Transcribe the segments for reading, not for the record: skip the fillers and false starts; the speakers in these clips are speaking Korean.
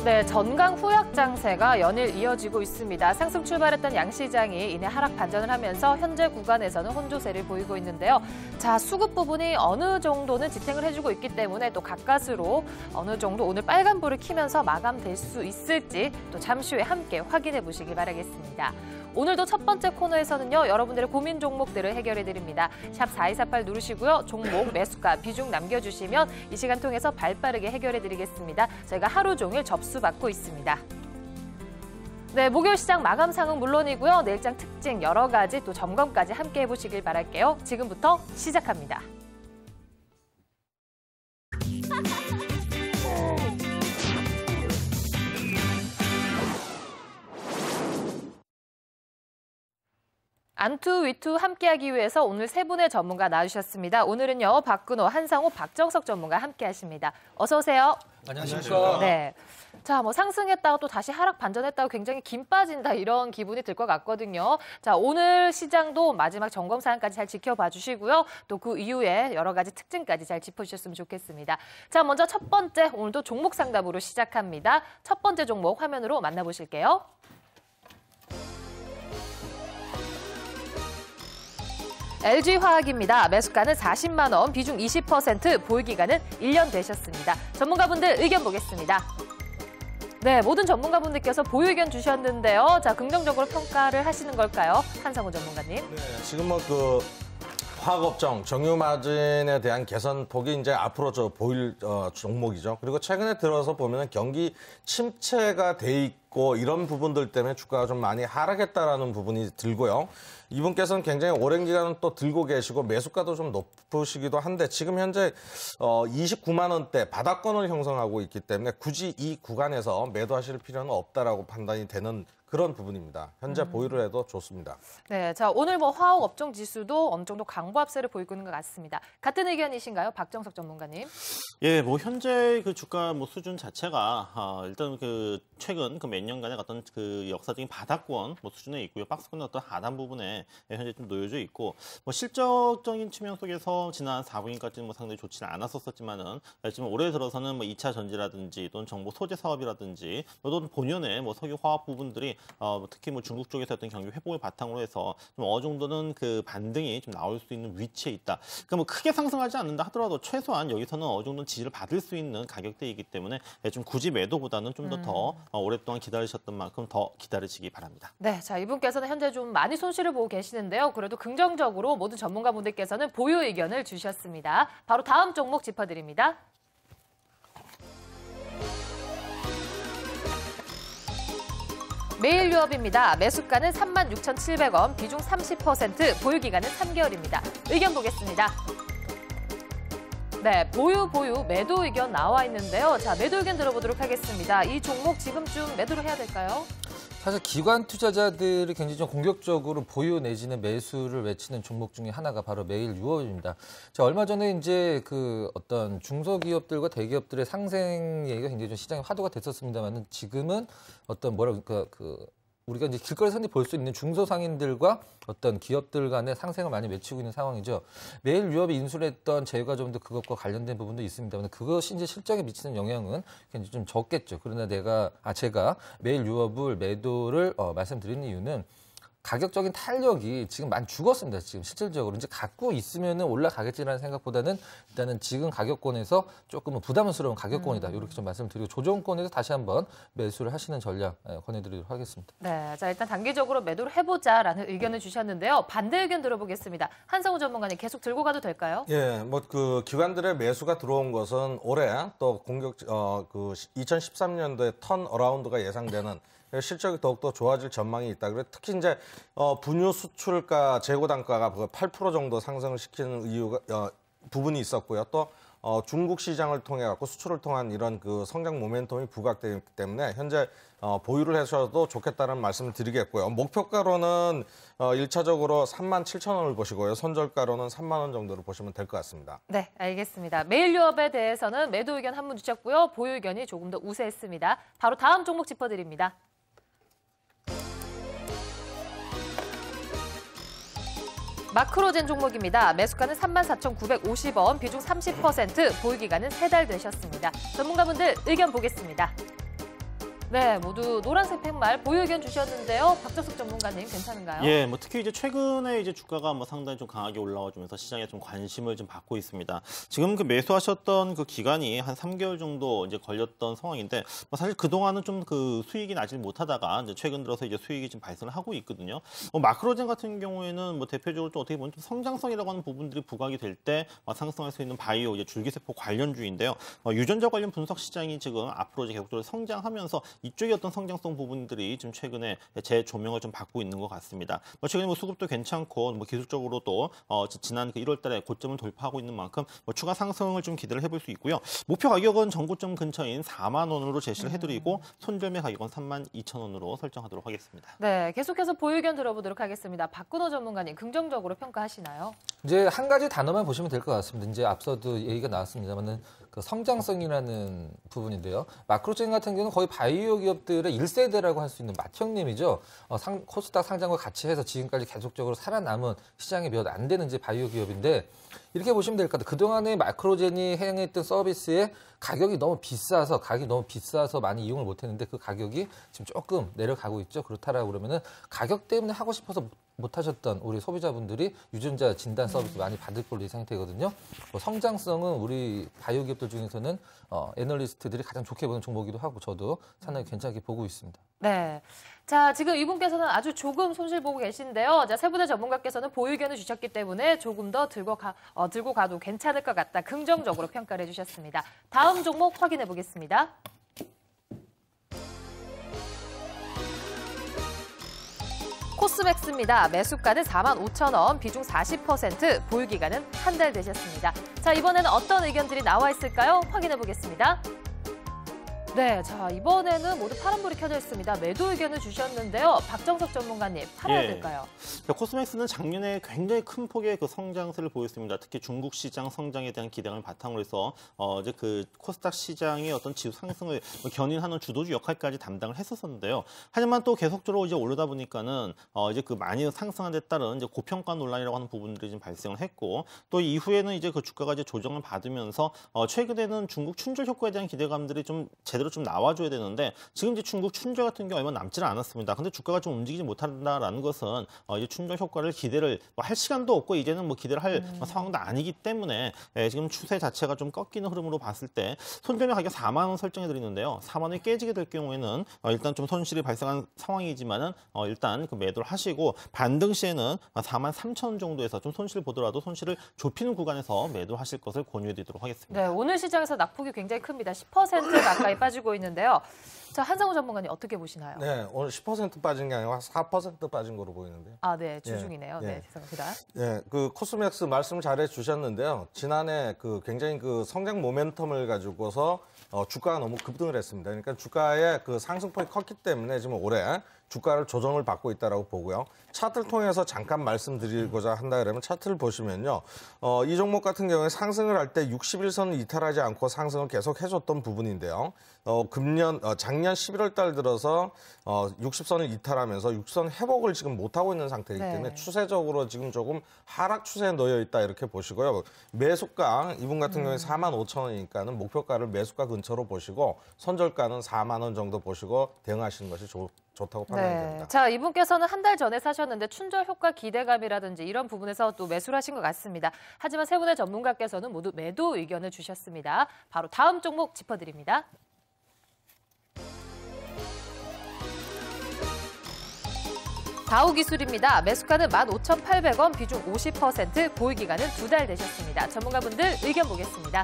네, 전강 후약 장세가 연일 이어지고 있습니다. 상승 출발했던 양시장이 이내 하락 반전을 하면서 현재 구간에서는 혼조세를 보이고 있는데요. 자, 수급 부분이 어느 정도는 지탱을 해주고 있기 때문에 또 가까스로 어느 정도 오늘 빨간불을 켜면서 마감될 수 있을지 또 잠시 후에 함께 확인해 보시기 바라겠습니다. 오늘도 첫 번째 코너에서는요, 여러분들의 고민 종목들을 해결해드립니다. 샵 4248 누르시고요. 종목, 매수가, 비중 남겨주시면 이 시간 통해서 발빠르게 해결해드리겠습니다. 저희가 하루 종일 접수받고 있습니다. 네, 목요일 시장 마감 상황 물론이고요. 내일장 특징 여러 가지 또 점검까지 함께 해보시길 바랄게요. 지금부터 시작합니다. 안투, 위투 함께하기 위해서 오늘 세 분의 전문가 나와주셨습니다. 오늘은요, 박근호, 한상호, 박정석 전문가 함께하십니다. 어서 오세요. 안녕하십니까. 네. 자, 뭐 상승했다가 또 다시 하락 반전했다가 굉장히 김 빠진다 이런 기분이 들 것 같거든요. 자, 오늘 시장도 마지막 점검 사항까지 잘 지켜봐 주시고요. 또 그 이후에 여러 가지 특징까지 잘 짚어주셨으면 좋겠습니다. 자, 먼저 첫 번째, 오늘도 종목 상담으로 시작합니다. 첫 번째 종목 화면으로 만나보실게요. LG화학입니다. 매수가는 40만 원, 비중 20%, 보유기간은 1년 되셨습니다. 전문가분들 의견 보겠습니다. 네, 모든 전문가분들께서 보유 의견 주셨는데요. 자, 긍정적으로 평가를 하시는 걸까요? 한상호 전문가님. 네, 지금 화학업종 정유 마진에 대한 개선폭이 이제 앞으로 보일 종목이죠. 그리고 최근에 들어서 보면은 경기 침체가 돼 있고 이런 부분들 때문에 주가가 좀 많이 하락했다라는 부분이 들고요. 이분께서는 굉장히 오랜 기간 또 들고 계시고 매수가도 좀 높으시기도 한데 지금 현재 29만 원대 바닥권을 형성하고 있기 때문에 굳이 이 구간에서 매도하실 필요는 없다라고 판단이 되는 그런 부분입니다. 현재 보유를 해도 좋습니다. 네, 자, 오늘 화학 업종 지수도 어느 정도 강보 합세를 보이고 있는 것 같습니다. 같은 의견이신가요, 박정석 전문가님? 예, 현재 그 주가 수준 자체가 일단 최근 몇 년간의 어떤 역사적인 바닥권 수준에 있고요. 박스권의 어떤 하단 부분에 현재 좀 놓여져 있고 실적적인 측면 속에서 지난 4분기까지는 상당히 좋지는 않았었지만은 지금 올해 들어서는 2차 전지라든지 또는 정보 소재 사업이라든지 또는 본연의 석유 화학 부분들이 특히 중국 쪽에서 어떤 경기 회복을 바탕으로 해서 좀 어느 정도는 반등이 좀 나올 수 있는 위치에 있다. 그러니까 크게 상승하지 않는다 하더라도 최소한 여기서는 어느 정도 지지를 받을 수 있는 가격대이기 때문에 좀 굳이 매도보다는 좀 더 오랫동안 기다리셨던 만큼 더 기다리시기 바랍니다. 네, 자, 이분께서는 현재 좀 많이 손실을 보고 계시는데요. 그래도 긍정적으로 모든 전문가분들께서는 보유 의견을 주셨습니다. 바로 다음 종목 짚어드립니다. 매일유업입니다. 매수가는 36,700원, 비중 30%, 보유기간은 3개월입니다. 의견 보겠습니다. 네, 보유, 매도 의견 나와 있는데요. 자, 매도 의견 들어보도록 하겠습니다. 이 종목 지금쯤 매도를 해야 될까요? 사실 기관 투자자들이 굉장히 좀 공격적으로 보유 내지는 매수를 외치는 종목 중에 하나가 바로 매일유업입니다. 자, 얼마 전에 이제 어떤 중소기업들과 대기업들의 상생 얘기가 굉장히 좀 시장에 화두가 됐었습니다만은 지금은 어떤 우리가 이제 길거리에서 볼 수 있는 중소상인들과 어떤 기업들 간의 상생을 많이 외치고 있는 상황이죠. 매일유업이 인수했던 제휴과정도 그것과 관련된 부분도 있습니다만 그것이 이제 실적에 미치는 영향은 굉장히 좀 적겠죠. 그러나 제가 매일유업을 매도를 말씀드리는 이유는 가격적인 탄력이 지금 많이 죽었습니다. 지금 실질적으로 이제 갖고 있으면은 올라가겠지라는 생각보다는 일단은 지금 가격권에서 조금은 부담스러운 가격권이다. 이렇게 좀 말씀드리고 조정권에서 다시 한번 매수를 하시는 전략 권해드리도록 하겠습니다. 네, 자, 일단 단기적으로 매도를 해보자라는 의견을 주셨는데요. 반대 의견 들어보겠습니다. 한상호 전문가님 계속 들고 가도 될까요? 예, 기관들의 매수가 들어온 것은 올해 또 2013년도에 턴 어라운드가 예상되는 실적이 더욱더 좋아질 전망이 있다. 그래서 특히 이제 분유 수출가 재고 단가가 8% 정도 상승을 시키는 부분이 있었고요. 또 중국 시장을 통해 갖고 수출을 통한 이런 성장 모멘텀이 부각되기 때문에 현재 보유를 하셔도 좋겠다는 말씀을 드리겠고요. 목표가로는 1차적으로 37,000원을 보시고요. 손절가로는 3만 원 정도를 보시면 될 것 같습니다. 네, 알겠습니다. 매일유업에 대해서는 매도 의견 한 분 주셨고요. 보유 의견이 조금 더 우세했습니다. 바로 다음 종목 짚어드립니다. 마크로젠 종목입니다. 매수가는 34,950원, 비중 30%, 보유기간은 3달 되셨습니다. 전문가분들 의견 보겠습니다. 네, 모두 노란색 팻말 보유 의견 주셨는데요. 박정석 전문가님 괜찮은가요? 예, 뭐 특히 이제 최근에 이제 주가가 뭐 상당히 좀 강하게 올라와주면서 시장에 좀 관심을 좀 받고 있습니다. 지금 그 매수하셨던 그 기간이 한 3개월 정도 이제 걸렸던 상황인데, 뭐 사실 그 동안은 좀 그 수익이 나질 못하다가 이제 최근 들어서 이제 수익이 좀 발생을 하고 있거든요. 뭐 마크로젠 같은 경우에는 뭐 대표적으로 또 어떻게 보면 좀 성장성이라고 하는 부분들이 부각이 될 때 상승할 수 있는 바이오 이제 줄기세포 관련주인데요. 유전자 관련 분석 시장이 지금 앞으로 이제 계속적으로 성장하면서 이쪽의 어떤 성장성 부분들이 좀 최근에 재조명을 좀 받고 있는 것 같습니다. 뭐 최근에 뭐 수급도 괜찮고 뭐 기술적으로도 지난 그 1월달에 고점을 돌파하고 있는 만큼 뭐 추가 상승을 좀 기대를 해볼 수 있고요. 목표 가격은 전고점 근처인 4만 원으로 제시를 해드리고 손절매 가격은 32,000원으로 설정하도록 하겠습니다. 네, 계속해서 보유 의견 들어보도록 하겠습니다. 박근호 전문가님 긍정적으로 평가하시나요? 이제 한 가지 단어만 보시면 될 것 같습니다. 이제 앞서도 얘기가 나왔습니다만은 그 성장성이라는 부분인데요. 마크로젠 같은 경우는 거의 바이오 기업들의 1세대라고 할 수 있는 맏형님이죠. 코스닥 상장과 같이 해서 지금까지 계속적으로 살아남은 시장에 몇 안 되는 이제 바이오 기업인데 이렇게 보시면 될 것 같아요. 그동안에 마크로젠이 행했던 서비스의 가격이 너무 비싸서 많이 이용을 못했는데 그 가격이 지금 조금 내려가고 있죠. 그렇다라고 그러면은 가격 때문에 하고 싶어서 못하셨던 우리 소비자분들이 유전자 진단 서비스 많이 받을 걸로 예상이 되거든요. 성장성은 우리 바이오 기업들 중에서는 애널리스트들이 가장 좋게 보는 종목이기도 하고 저도 상당히 괜찮게 보고 있습니다. 네. 자, 지금 이분께서는 아주 조금 손실 보고 계신데요. 자, 세분의 전문가께서는 보유 의견을 주셨기 때문에 조금 더 들고 가도 괜찮을 것 같다. 긍정적으로 평가를 해주셨습니다. 다음 종목 확인해 보겠습니다. 코스맥스입니다. 매수가는 45,000원, 비중 40%, 보유 기간은 한 달 되셨습니다. 자, 이번에는 어떤 의견들이 나와 있을까요? 확인해 보겠습니다. 네, 자, 이번에는 모두 파란불이 켜져 있습니다. 매도 의견을 주셨는데요. 박정석 전문가님, 팔아야 될까요? 코스맥스는 작년에 굉장히 큰 폭의 그 성장세를 보였습니다. 특히 중국 시장 성장에 대한 기대감을 바탕으로 해서 이제 그 코스닥 시장의 어떤 지수 상승을 견인하는 주도주 역할까지 담당을 했었는데요. 하지만 또 계속적으로 이제 오르다 보니까는 이제 그 많이 상승한 데 따른 이제 고평가 논란이라고 하는 부분들이 좀 발생을 했고 또 이후에는 이제 그 주가가 이제 조정을 받으면서 최근에는 중국 춘절 효과에 대한 기대감들이 좀 제대로 좀 나와줘야 되는데 지금 이제 중국 춘절 같은 경우 얼마 남지는 않았습니다. 근데 주가가 좀 움직이지 못한다라는 것은 이제 춘절 효과를 기대를 할 시간도 없고 이제는 뭐 기대를 할 상황도 아니기 때문에 지금 추세 자체가 좀 꺾이는 흐름으로 봤을 때 손절매 가격 4만 원 설정해 드리는데요. 4만 원이 깨지게 될 경우에는 일단 좀 손실이 발생한 상황이지만은 일단 그 매도를 하시고 반등 시에는 4만 3천 원 정도에서 좀 손실을 보더라도 손실을 좁히는 구간에서 매도하실 것을 권유해 드리도록 하겠습니다. 네, 오늘 시장에서 낙폭이 굉장히 큽니다. 10% 가까이 빠지고 있는데요. 자, 한상우 전문가님 어떻게 보시나요? 네, 오늘 10% 빠진 게 아니라 4% 빠진 거로 보이는데요. 아, 네, 주중이네요. 예, 네, 예. 죄송합니다. 네, 그 코스맥스 말씀 잘해 주셨는데요. 지난해 그 굉장히 그 성장 모멘텀을 가지고서 주가가 너무 급등을 했습니다. 그러니까 주가의 그 상승폭이 컸기 때문에 지금 올해 주가를 조정을 받고 있다라고 보고요. 차트를 통해서 잠깐 말씀드리고자 한다 그러면 차트를 보시면요. 이 종목 같은 경우에 상승을 할 때 61선을 이탈하지 않고 상승을 계속 해줬던 부분인데요. 작년 11월 달 들어서 60선을 이탈하면서 60선 회복을 지금 못하고 있는 상태이기 때문에 네. 추세적으로 지금 조금 하락 추세에 놓여 있다 이렇게 보시고요. 매수가 이분 같은 경우에 45,000원이니까는 목표가를 매수가 근처로 보시고 손절가는 4만 원 정도 보시고 대응하시는 것이 좋다고 판단이 됩니다. 자, 이분께서는 한 달 전에 사셨는데 춘절 효과 기대감이라든지 이런 부분에서 또 매수를 하신 것 같습니다. 하지만 세 분의 전문가께서는 모두 매도 의견을 주셨습니다. 바로 다음 종목 짚어드립니다. 다우기술입니다. 매수가는 15,800원, 비중 50%, 보유 기간은 2달 되셨습니다. 전문가분들 의견 보겠습니다.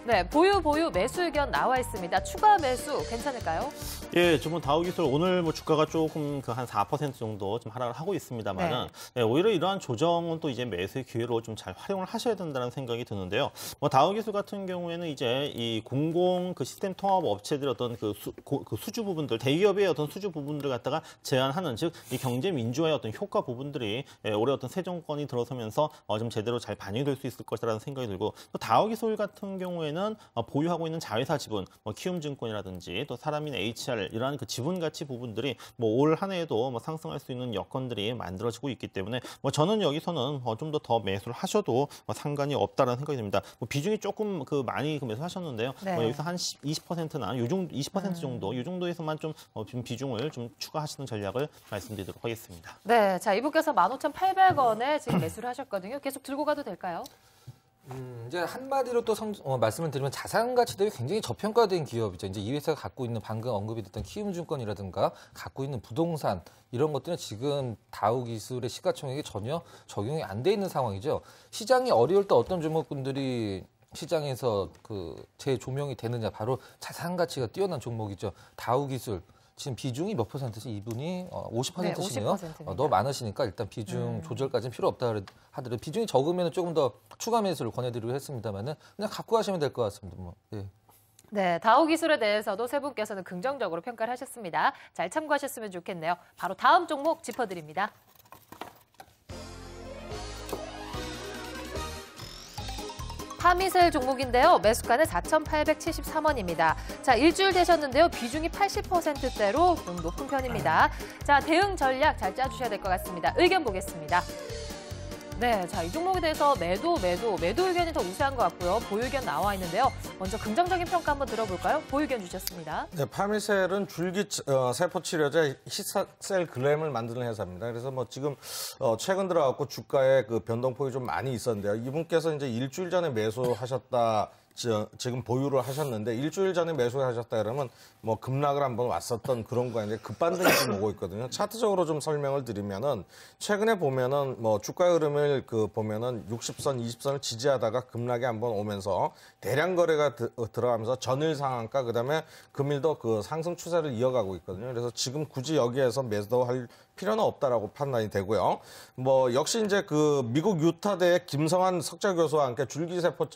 네, 보유 매수 의견 나와 있습니다. 추가 매수 괜찮을까요? 예, 지금 다우기술 오늘 뭐 주가가 조금 그 한 4% 정도 좀 하락을 하고 있습니다만은 오히려 이러한 조정은 또 이제 매수의 기회로 좀 잘 활용을 하셔야 된다는 생각이 드는데요. 뭐 다우기술 같은 경우에는 이제 이 공공 그 시스템 통합 업체들 어떤 그 수주 부분들 대기업의 어떤 수주 부분들을 갖다가 제한하는 즉 이 경제 민주화의 어떤 효과 부분들이 올해 어떤 새 정권이 들어서면서 좀 제대로 잘 반영될 수 있을 것이라는 생각이 들고 또 다우기술 같은 경우에는 경우에는 보유하고 있는 자회사 지분, 키움증권이라든지 또 사람인 HR 이러한 그 지분 가치 부분들이 올 한 해에도 상승할 수 있는 여건들이 만들어지고 있기 때문에 저는 여기서는 좀 더 매수를 하셔도 상관이 없다라는 생각이 듭니다. 비중이 조금 많이 매수하셨는데요. 네. 여기서 한 20%나 요 정도 20% 정도 이 정도에서만 좀 비중을 좀 추가하시는 전략을 말씀드리도록 하겠습니다. 네, 자 이분께서 15,800원에 지금 매수를 하셨거든요. 계속 들고 가도 될까요? 이제 한마디로 또 말씀을 드리면 자산 가치 대비 굉장히 저평가된 기업이죠. 이제 이 회사가 갖고 있는 방금 언급이 됐던 키움증권이라든가 갖고 있는 부동산 이런 것들은 지금 다우 기술의 시가총액이 전혀 적용이 안 돼 있는 상황이죠. 시장이 어려울 때 어떤 종목군들이 시장에서 재조명이 되느냐 바로 자산 가치가 뛰어난 종목이죠. 다우 기술. 지금 비중이 몇 %지? 이분이 50%시네요. 네, 너무 많으시니까 일단 비중 조절까지는 필요 없다 하더라도 비중이 적으면 조금 더 추가 매수를 권해드리고 했습니다만은 그냥 갖고 가시면 될 것 같습니다. 네. 네, 다우 기술에 대해서도 세 분께서는 긍정적으로 평가를 하셨습니다. 잘 참고하셨으면 좋겠네요. 바로 다음 종목 짚어드립니다. 파미셀 종목인데요. 매수가는 4,873원입니다. 자, 일주일 되셨는데요. 비중이 80%대로 좀 높은 편입니다. 자, 대응 전략 잘 짜주셔야 될 것 같습니다. 의견 보겠습니다. 네, 자, 이 종목에 대해서 매도 의견이 더 우세한 것 같고요. 보유 의견 나와 있는데요. 먼저 긍정적인 평가 한번 들어볼까요? 보유 의견 주셨습니다. 네, 파미셀은 줄기 세포 치료제 히사셀 글램을 만드는 회사입니다. 그래서 지금 최근 들어갖고 주가의 변동폭이 좀 많이 있었는데요. 이분께서 이제 일주일 전에 매수하셨다. 지금 보유를 하셨는데 일주일 전에 매수하셨다 그러면 급락을 한번 왔었던 그런 거 이제 급반등이 좀 오고 있거든요. 차트적으로 좀 설명을 드리면은 최근에 보면은 주가 흐름을 보면은 60선, 20선을 지지하다가 급락이 한번 오면서 대량 거래가 들어가면서 전일 상한가 그다음에 금일도 상승 추세를 이어가고 있거든요. 그래서 지금 굳이 여기에서 매도할 필요는 없다라고 판단이 되고요. 역시 이제 미국 유타대의 김성환 석좌 교수와 함께 줄기세포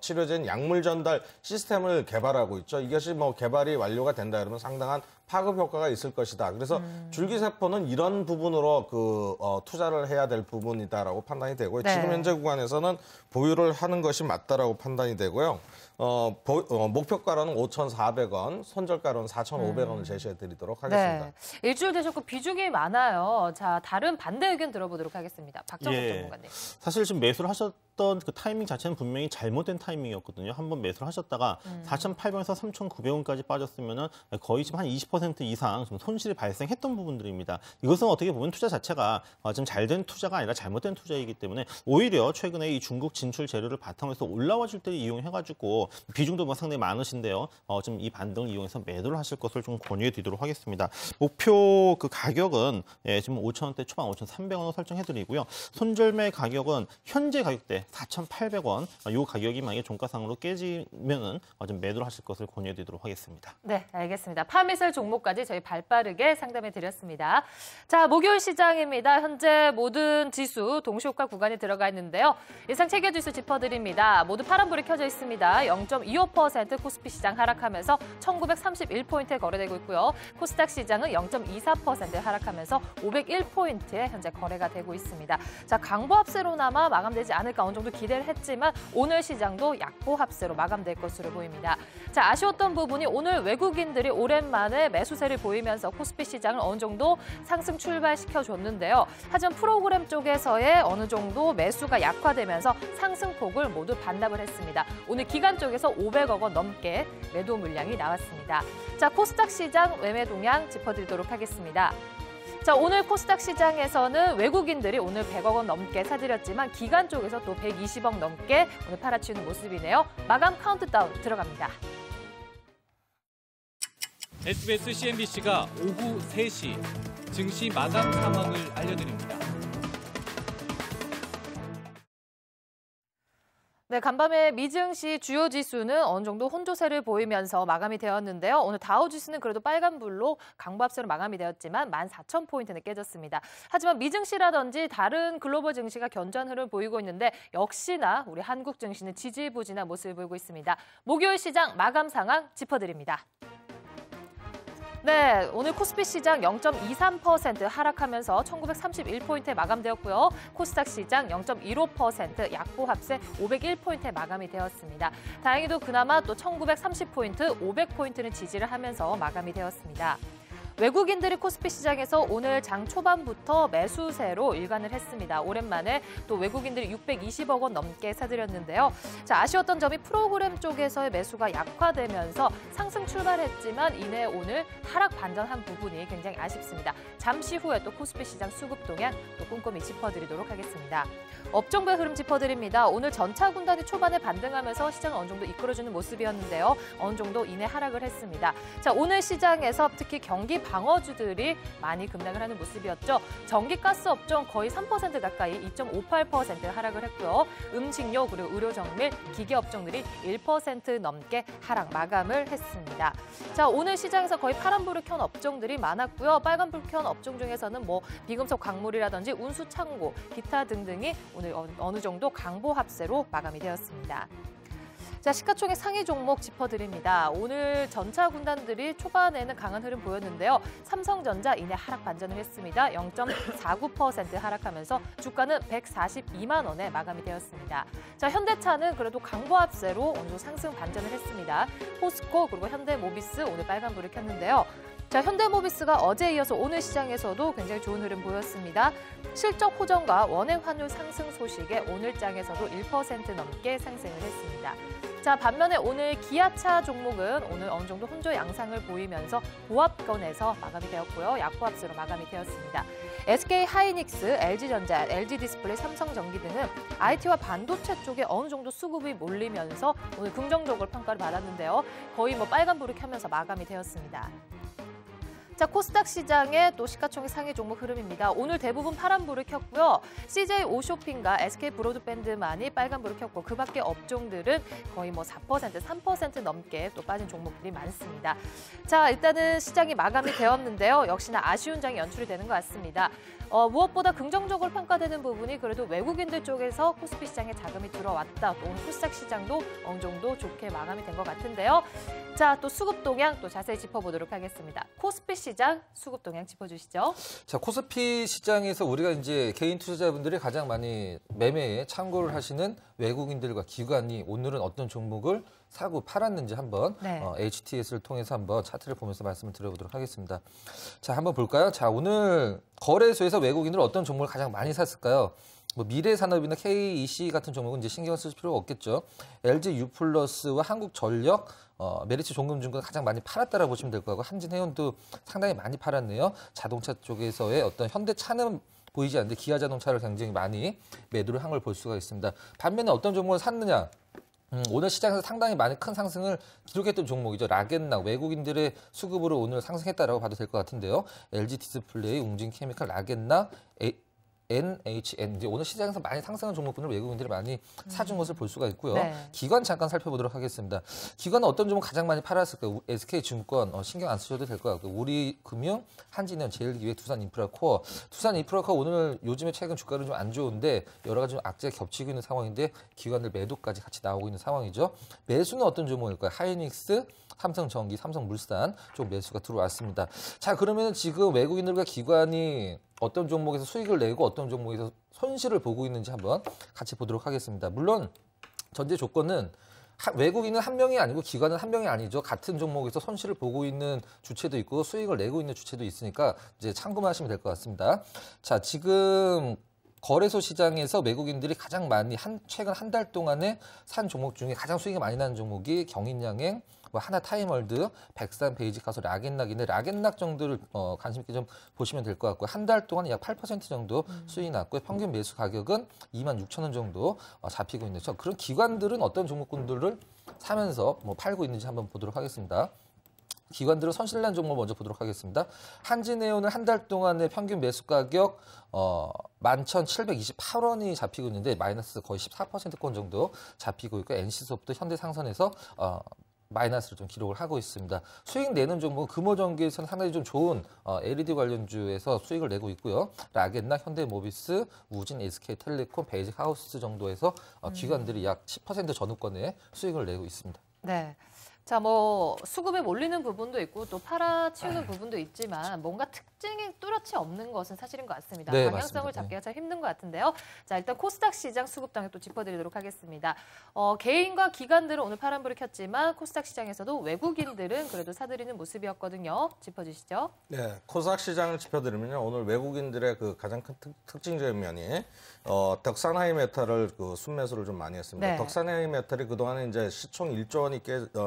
치료제인 약물 전달 시스템을 개발하고 있죠. 이것이 개발이 완료가 된다 그러면 상당한 파급 효과가 있을 것이다. 그래서 줄기세포는 이런 부분으로 투자를 해야 될 부분이다라고 판단이 되고요. 네. 지금 현재 구간에서는 보유를 하는 것이 맞다라고 판단이 되고요. 목표가로는 5,400원, 손절가로는 4,500원을 제시해 드리도록 하겠습니다. 네, 일주일 되셨고 비중이 많아요. 자, 다른 반대 의견 들어보도록 하겠습니다. 박정국 전문가님. 사실 지금 매수를 하셨던 그 타이밍 자체는 분명히 잘못된 타이밍이었거든요. 한번 매수를 하셨다가 4,800원에서 3,900원까지 빠졌으면은 거의 지금 한 20% 이상 좀 손실이 발생했던 부분들입니다. 이것은 어떻게 보면 투자 자체가 좀 잘된 투자가 아니라 잘못된 투자이기 때문에 오히려 최근에 이 중국 진출 재료를 바탕으로 해서 올라와 줄 때를 이용해가지고 비중도 상당히 많으신데요. 좀 이 반등을 이용해서 매도를 하실 것을 좀 권유해 드리도록 하겠습니다. 목표 가격은 지금 5,000원대 초반 5,300원으로 설정해 드리고요. 손절매 가격은 현재 가격대 4,800원. 이 가격이 만약에 종가상으로 깨지면은 좀 매도를 하실 것을 권유해 드리도록 하겠습니다. 네, 알겠습니다. 파미셀 종목까지 저희 발빠르게 상담해 드렸습니다. 자, 목요일 시장입니다. 현재 모든 지수 동시호가 구간에 들어가 있는데요. 예상 체계 지수 짚어드립니다. 모두 파란불이 켜져 있습니다. 0.25% 코스피 시장 하락하면서 1931포인트에 거래되고 있고요. 코스닥 시장은 0.24% 하락하면서 501포인트에 현재 거래가 되고 있습니다. 자, 강보 합세로나마 마감되지 않을까 어느 정도 기대를 했지만 오늘 시장도 약보 합세로 마감될 것으로 보입니다. 자, 아쉬웠던 부분이 오늘 외국인들이 오랜만에 매수세를 보이면서 코스피 시장을 어느 정도 상승 출발시켜줬는데요. 하지만 프로그램 쪽에서의 어느 정도 매수가 약화되면서 상승폭을 모두 반납을 했습니다. 오늘 기관 쪽에서 500억 원 넘게 매도 물량이 나왔습니다. 자, 코스닥 시장 매매 동향 짚어드리도록 하겠습니다. 자, 오늘 코스닥 시장에서는 외국인들이 오늘 100억 원 넘게 사들였지만 기관 쪽에서 또 120억 넘게 오늘 팔아치우는 모습이네요. 마감 카운트다운 들어갑니다. SBS CNBC가 오후 3시 증시 마감 상황을 알려드립니다. 네, 간밤에 미증시 주요 지수는 어느 정도 혼조세를 보이면서 마감이 되었는데요. 오늘 다우 지수는 그래도 빨간불로 강보합세로 마감이 되었지만 14,000포인트는 깨졌습니다. 하지만 미증시라든지 다른 글로벌 증시가 견조한 흐름을 보이고 있는데 역시나 우리 한국 증시는 지지부진한 모습을 보이고 있습니다. 목요일 시장 마감 상황 짚어드립니다. 네, 오늘 코스피 시장 0.23% 하락하면서 1931포인트에 마감되었고요. 코스닥 시장 0.15% 약보합세 501포인트에 마감이 되었습니다. 다행히도 그나마 또 1930포인트, 500포인트는 지지를 하면서 마감이 되었습니다. 외국인들이 코스피 시장에서 오늘 장 초반부터 매수세로 일관을 했습니다. 오랜만에 또 외국인들이 620억 원 넘게 사들였는데요. 자, 아쉬웠던 점이 프로그램 쪽에서의 매수가 약화되면서 상승 출발했지만 이내 오늘 하락 반전한 부분이 굉장히 아쉽습니다. 잠시 후에 또 코스피 시장 수급 동향 또 꼼꼼히 짚어드리도록 하겠습니다. 업종별 흐름 짚어드립니다. 오늘 전차 군단이 초반에 반등하면서 시장을 어느 정도 이끌어주는 모습이었는데요. 어느 정도 이내 하락을 했습니다. 자, 오늘 시장에서 특히 경기 방어주들이 많이 급락을 하는 모습이었죠. 전기가스 업종 거의 3% 가까이 2.58% 하락을 했고요. 음식료 그리고 의료정밀, 기계 업종들이 1% 넘게 하락 마감을 했습니다. 자, 오늘 시장에서 거의 파란불을 켠 업종들이 많았고요. 빨간불 켠 업종 중에서는 뭐 비금속 광물이라든지 운수 창고, 기타 등등이 오늘 어느 정도 강보 합세로 마감이 되었습니다. 자, 시가총액 상위 종목 짚어드립니다. 오늘 전차 군단들이 초반에는 강한 흐름 보였는데요. 삼성전자 이내 하락 반전을 했습니다. 0.49% 하락하면서 주가는 142만 원에 마감이 되었습니다. 자, 현대차는 그래도 강보 합세로 어느 정도 상승 반전을 했습니다. 포스코 그리고 현대모비스 오늘 빨간불을 켰는데요. 자, 현대모비스가 어제에 이어서 오늘 시장에서도 굉장히 좋은 흐름 보였습니다. 실적 호전과 원액 환율 상승 소식에 오늘 장에서도 1% 넘게 상승을 했습니다. 자, 반면에 오늘 기아차 종목은 오늘 어느 정도 혼조 양상을 보이면서 보합권에서 마감이 되었고요. 약보합세로 마감이 되었습니다. SK 하이닉스, LG전자, LG디스플레이, 삼성전기 등은 IT와 반도체 쪽에 어느 정도 수급이 몰리면서 오늘 긍정적으로 평가를 받았는데요. 거의 뭐 빨간불을 켜면서 마감이 되었습니다. 자, 코스닥 시장의 또 시가총액 상위 종목 흐름입니다. 오늘 대부분 파란불을 켰고요. CJ 오쇼핑과 SK 브로드밴드만이 빨간불을 켰고 그 밖에 업종들은 거의 뭐 4%, 3% 넘게 또 빠진 종목들이 많습니다. 자, 일단은 시장이 마감이 되었는데요. 역시나 아쉬운 장이 연출이 되는 것 같습니다. 무엇보다 긍정적으로 평가되는 부분이 그래도 외국인들 쪽에서 코스피 시장에 자금이 들어왔다. 또 오늘 코스닥 시장도 어느 정도 좋게 마감이 된 것 같은데요. 자, 또 수급 동향 또 자세히 짚어보도록 하겠습니다. 코스피 시장 수급 동향 짚어주시죠. 자, 코스피 시장에서 우리가 이제 개인 투자자분들이 가장 많이 매매에 참고를 하시는 외국인들과 기관이 오늘은 어떤 종목을 사고 팔았는지 한번 네. HTS를 통해서 한번 차트를 보면서 말씀을 드려보도록 하겠습니다. 자, 한번 볼까요? 자, 오늘 거래소에서 외국인들 어떤 종목을 가장 많이 샀을까요? 뭐 미래산업이나 KEC 같은 종목은 이제 신경 쓸 필요가 없겠죠. LG U+와 한국전력, 메리츠 종금증권 가장 많이 팔았다라고 보시면 될 거고 한진해운도 상당히 많이 팔았네요. 자동차 쪽에서의 어떤 현대차는 보이지 않는데 기아자동차를 굉장히 많이 매도를 한 걸 볼 수가 있습니다. 반면에 어떤 종목을 샀느냐? 오늘 시장에서 상당히 많이 큰 상승을 기록했던 종목이죠. 라겐락, 외국인들의 수급으로 오늘 상승했다라고 봐도 될 것 같은데요. LG 디스플레이, 웅진케미칼, 라겐락, NHN, 이제 오늘 시장에서 많이 상승한 종목분을 외국인들이 많이 사준 것을 볼 수가 있고요. 네. 기관 잠깐 살펴보도록 하겠습니다. 기관은 어떤 종목 가장 많이 팔았을까요? SK증권 신경 안 쓰셔도 될 것 같고요. 우리금융, 한진현, 제일기획, 두산인프라코어. 두산인프라코어 오늘 요즘에 최근 주가는 좀 안 좋은데 여러 가지 좀 악재가 겹치고 있는 상황인데 기관들 매도까지 같이 나오고 있는 상황이죠. 매수는 어떤 종목일까요? 하이닉스, 삼성전기, 삼성물산 쪽 매수가 들어왔습니다. 자, 그러면 지금 외국인들과 기관이 어떤 종목에서 수익을 내고 어떤 종목에서 손실을 보고 있는지 한번 같이 보도록 하겠습니다. 물론 전제 조건은 외국인은 한 명이 아니고 기관은 한 명이 아니죠. 같은 종목에서 손실을 보고 있는 주체도 있고 수익을 내고 있는 주체도 있으니까 이제 참고만 하시면 될 것 같습니다. 자, 지금 거래소 시장에서 외국인들이 가장 많이 최근 한 달 동안에 산 종목 중에 가장 수익이 많이 나는 종목이 경인양행, 뭐 하나타임월드, 백산, 베이직하우스, 라겐락인데 라겐락 정도를 관심 있게 좀 보시면 될 것 같고요. 한 달 동안 약 8% 정도 수익이 났고요. 평균 매수 가격은 26,000원 정도 잡히고 있는 죠. 그런 기관들은 어떤 종목군들을 사면서 뭐 팔고 있는지 한번 보도록 하겠습니다. 기관들은 손실난 종목 먼저 보도록 하겠습니다. 한진해운은 한 달 동안의 평균 매수 가격 11,728원이 잡히고 있는데 마이너스 거의 14%권 정도 잡히고 있고 NC소프트, 현대상선에서 마이너스를 좀 기록을 하고 있습니다. 수익 내는 종목은 금호전기에서는 상당히 좀 좋은 LED 관련주에서 수익을 내고 있고요. 라겐락, 현대모비스, 우진, SK텔레콤, 베이직하우스 정도에서 기관들이 약 10% 전후권의 수익을 내고 있습니다. 네. 자, 뭐 수급에 몰리는 부분도 있고 또 팔아치우는 부분도 있지만 뭔가 특징이 뚜렷이 없는 것은 사실인 것 같습니다. 네, 방향성을 맞습니다. 잡기가 참 힘든 것 같은데요. 자, 일단 코스닥 시장 수급 동향 또 짚어드리도록 하겠습니다. 개인과 기관들은 오늘 파란불을 켰지만 코스닥 시장에서도 외국인들은 그래도 사들이는 모습이었거든요. 짚어주시죠. 네, 코스닥 시장을 짚어드리면요. 오늘 외국인들의 그 가장 큰 특징적인 면이 덕산하이 메탈을 그 순매수를 좀 많이 했습니다. 네. 덕산하이 메탈이 그동안에 이제 시총 1조 원이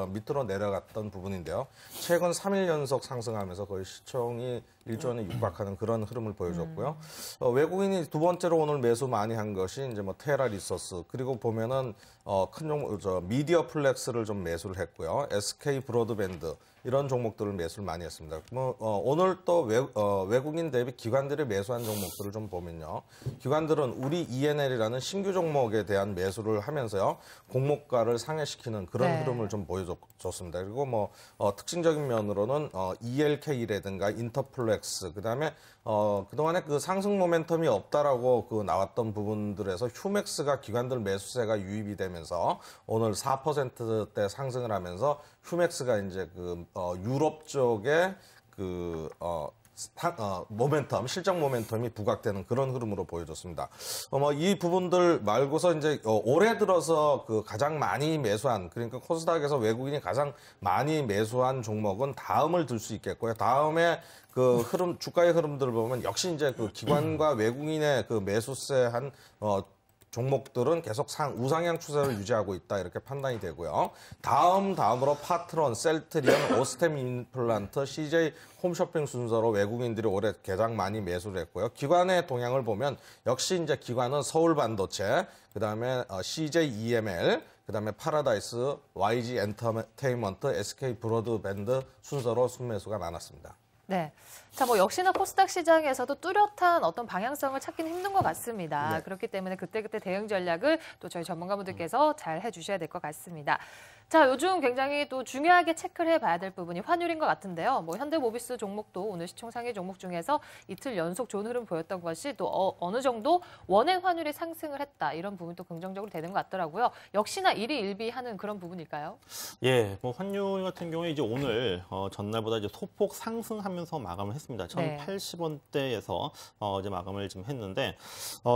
밑으로 내려갔던 부분인데요. 최근 3일 연속 상승하면서 거의 시총이 1조 원에 육박하는 그런 흐름을 보여줬고요. 외국인이 두 번째로 오늘 매수 많이 한 것이 이제 뭐 테라 리소스 그리고 보면은 큰 종목 미디어 플렉스를 좀 매수를 했고요. SK 브로드밴드 이런 종목들을 매수를 많이 했습니다. 오늘 또 외국인 대비 기관들이 매수한 종목들을 좀 보면요. 기관들은 우리 ENL이라는 신규 종목에 대한 매수를 하면서요. 공모가를 상회시키는 그런 네. 흐름을 좀 보여줬습니다. 그리고 뭐 특징적인 면으로는 ELK라든가 인터플렉스 그다음에 그동안에 그 상승 모멘텀이 없다라고 그 나왔던 부분들에서 휴맥스가 기관들 매수세가 유입이 되면서 오늘 4%대 상승을 하면서 휴맥스가 이제 그 유럽 쪽에 그 모멘텀, 실적 모멘텀이 부각되는 그런 흐름으로 보여줬습니다. 이 부분들 말고서 이제 올해 들어서 그 가장 많이 매수한 그러니까 코스닥에서 외국인이 가장 많이 매수한 종목은 다음을 들 수 있겠고요. 다음에 그 흐름 주가의 흐름들을 보면 역시 이제 그 기관과 외국인의 그 매수세 한 종목들은 계속 우상향 추세를 유지하고 있다 이렇게 판단이 되고요. 다음으로 파트론, 셀트리온, 오스템 임플란트, CJ 홈쇼핑 순서로 외국인들이 올해 가장 많이 매수를 했고요. 기관의 동향을 보면 역시 이제 기관은 서울반도체, 그다음에 CJ EML, 그다음에 파라다이스, YG 엔터테인먼트, SK 브로드밴드 순서로 순매수가 많았습니다. 네. 자, 뭐 역시나 코스닥 시장에서도 뚜렷한 어떤 방향성을 찾기는 힘든 것 같습니다. 네. 그렇기 때문에 그때그때 대응 전략을 또 저희 전문가분들께서 잘 해주셔야 될 것 같습니다. 자, 요즘 굉장히 또 중요하게 체크를 해봐야 될 부분이 환율인 것 같은데요. 뭐 현대모비스 종목도 오늘 시총 상위 종목 중에서 이틀 연속 좋은 흐름 보였던 것이 또 어느 정도 원엔 환율이 상승을 했다. 이런 부분도 긍정적으로 되는 것 같더라고요. 역시나 일희일비하는 그런 부분일까요? 예, 뭐 환율 같은 경우에 이제 오늘 전날보다 이제 소폭 상승하면서 마감을 했습니다. 네. 1,080원대에서 이제 마감을 좀 했는데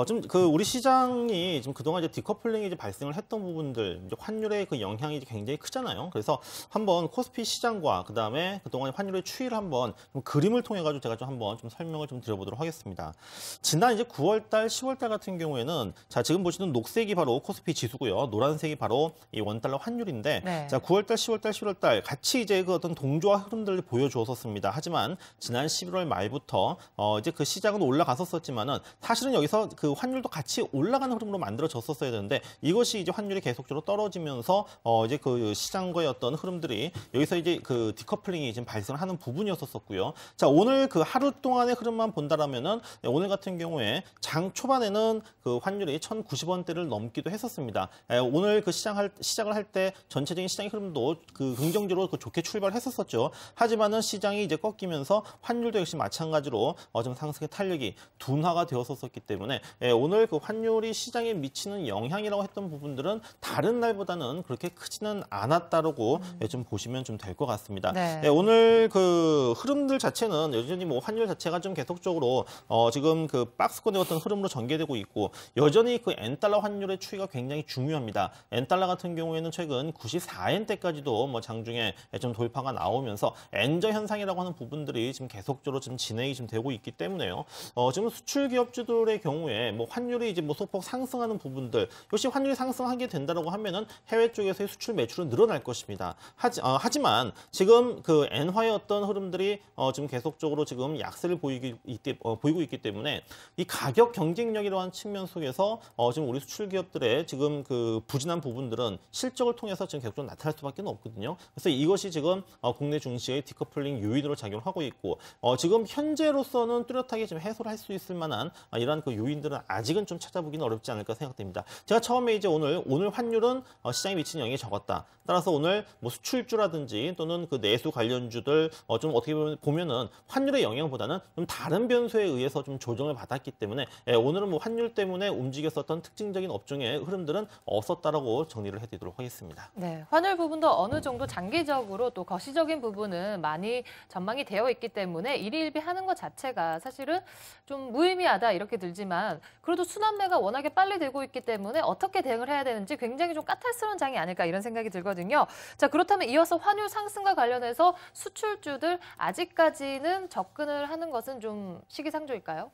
좀 그 우리 시장이 지금 그동안 이제 디커플링이 이제 발생을 했던 부분들 이제 환율의 그 영향이 이제 굉장히 크잖아요. 그래서 한번 코스피 시장과 그다음에 그동안 환율의 추이를 한번 좀 그림을 통해 가지고 제가 좀 한번 좀 설명을 좀 드려보도록 하겠습니다. 지난 이제 9월달, 10월달 같은 경우에는 자 지금 보시는 녹색이 바로 코스피 지수고요. 노란색이 바로 이 원달러 환율인데 네. 자 9월달, 10월달, 11월달 같이 이제 그 어떤 동조와 흐름들을 보여주었었습니다. 하지만 지난 11월 말부터 이제 그 시장은 올라갔었지만은 사실은 여기서 그 환율도 같이 올라가는 흐름으로 만들어졌었어야 되는데 이것이 이제 환율이 계속적으로 떨어지면서 이제 그 시장과의 어떤 흐름들이 여기서 이제 그 디커플링이 지금 발생하는 부분이었었고요. 자 오늘 그 하루 동안의 흐름만 본다라면은 오늘 같은 경우에 장 초반에는 그 환율이 1,090원대를 넘기도 했었습니다. 오늘 그 시작을 할 때 전체적인 시장의 흐름도 그 긍정적으로 그 좋게 출발했었었죠. 하지만은 시장이 이제 꺾이면서 환율도 역시 마찬가지로 좀 상승의 탄력이 둔화가 되었었기 때문에 오늘 그 환율이 시장에 미치는 영향이라고 했던 부분들은 다른 날보다는 그렇게 크지는 않았다라고 좀 보시면 좀 될 것 같습니다. 네. 오늘 그 흐름들 자체는 여전히 뭐 환율 자체가 좀 계속적으로 지금 그 박스권의 어떤 흐름으로 전개되고 있고 여전히 그 엔달러 환율의 추이가 굉장히 중요합니다. 엔달러 같은 경우에는 최근 94엔대까지도 뭐 장중에 좀 돌파가 나오면서 엔저 현상이라고 하는 부분들이 지금 계속적으로 지금 진행이 좀 되고 있기 때문에요. 지금 수출 기업주들의 경우에 뭐 환율이 이제 뭐 소폭 상승하는 부분들 역시 환율이 상승하게 된다라고 하면은 해외 쪽에서의 수출 매출은 늘어날 것입니다. 하지만 지금 그 엔화의 어떤 흐름들이 지금 계속적으로 지금 약세를 보이고 있기 때문에 이 가격 경쟁력이라는 측면 속에서 지금 우리 수출 기업들의 지금 그 부진한 부분들은 실적을 통해서 지금 계속적으로 나타날 수밖에 없거든요. 그래서 이것이 지금 국내 증시의 디커플링 요인으로 작용하고 있고 지금 현재로서는 뚜렷하게 지금 해소를 할 수 있을 만한 이러한 그 요인들은 아직은 좀 찾아보기는 어렵지 않을까 생각됩니다. 제가 처음에 이제 오늘 환율은 시장에 미치는 영향이 적었다. 따라서 오늘 뭐 수출주라든지 또는 그 내수 관련주들 좀 어떻게 보면은 환율의 영향보다는 좀 다른 변수에 의해서 좀 조정을 받았기 때문에 오늘은 뭐 환율 때문에 움직였었던 특징적인 업종의 흐름들은 없었다라고 정리를 해드리도록 하겠습니다. 네, 환율 부분도 어느 정도 장기적으로 또 거시적인 부분은 많이 전망이 되어 있기 때문에 일희일비하는 것 자체가 사실은 좀 무의미하다 이렇게 들지만 그래도 순환매가 워낙에 빨리 되고 있기 때문에 어떻게 대응을 해야 되는지 굉장히 좀 까탈스러운 장이 아닐까 이런 생각이 들거든요. 자, 그렇다면 이어서 환율 상승과 관련해서 수출주들 아직까지는 접근을 하는 것은 좀 시기상조일까요?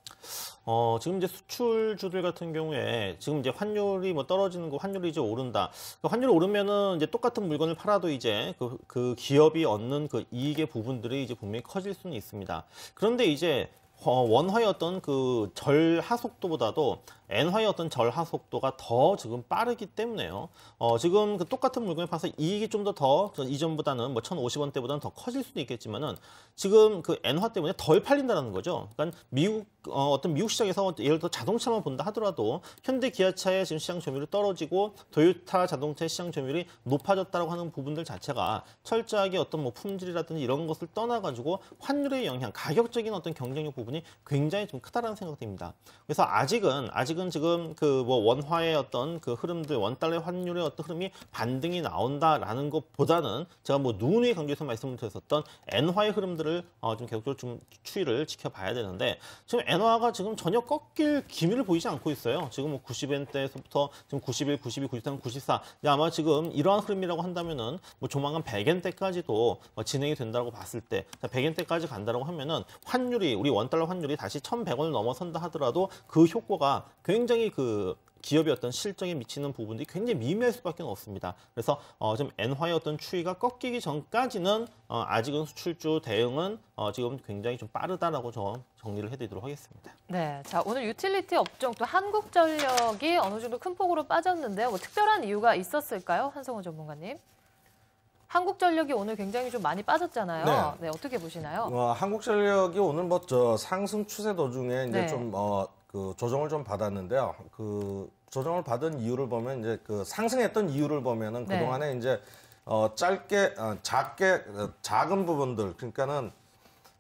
지금 이제 수출주들 같은 경우에 지금 이제 환율이 뭐 떨어지는 거 환율이 이제 오른다. 환율이 오르면은 이제 똑같은 물건을 팔아도 이제 그 기업이 얻는 그 이익의 부분들이 이제 분명히 커질 수는 있습니다. 그런데 이제 원화의 어떤 그 절하속도보다도 엔화의 어떤 절하속도가 더 지금 빠르기 때문에요. 지금 그 똑같은 물건을 파서 이익이 좀 더 이전보다는 뭐 1,050원대보다는 더 커질 수도 있겠지만은 지금 그 엔화 때문에 덜 팔린다는 거죠. 그러니까 어떤 미국 시장에서 예를 들어 자동차만 본다 하더라도 현대 기아차의 지금 시장 점유율이 떨어지고 도요타 자동차의 시장 점유율이 높아졌다고 하는 부분들 자체가 철저하게 어떤 뭐 품질이라든지 이런 것을 떠나가지고 환율의 영향, 가격적인 어떤 경쟁력 부분이 굉장히 좀 크다라는 생각됩니다. 그래서 아직은 지금 그 뭐 원화의 어떤 그 흐름들, 원달러 환율의 어떤 흐름이 반등이 나온다라는 것보다는 제가 뭐 누누이 강조해서 말씀을 드렸었던 엔화의 흐름들을 좀 계속적으로 좀 추이를 지켜봐야 되는데 지금 엔화가 지금 전혀 꺾일 기미를 보이지 않고 있어요. 지금 뭐 90엔대에서부터 지금 91, 92, 93, 94 아마 지금 이러한 흐름이라고 한다면은 뭐 조만간 100엔대까지도 진행이 된다고 봤을 때 100엔대까지 간다라고 하면은 환율이 우리 원달러 환율이 다시 1,100원을 넘어선다 하더라도 그 효과가 굉장히 그 기업의 어떤 실적에 미치는 부분들이 굉장히 미미할 수밖에 없습니다. 그래서 좀 엔화의 어떤 추이가 꺾이기 전까지는 아직은 수출주 대응은 지금 굉장히 좀 빠르다라고 정리를 해드리도록 하겠습니다. 네, 자 오늘 유틸리티 업종 또 한국전력이 어느 정도 큰 폭으로 빠졌는데요. 뭐 특별한 이유가 있었을까요, 한성호 전문가님? 한국전력이 오늘 굉장히 좀 많이 빠졌잖아요. 네. 네, 어떻게 보시나요? 한국전력이 오늘 뭐 상승 추세 도중에 이제 네. 좀 그 조정을 좀 받았는데요. 그 조정을 받은 이유를 보면 이제 그 상승했던 이유를 보면은 네. 그동안에 이제 작은 부분들 그러니까는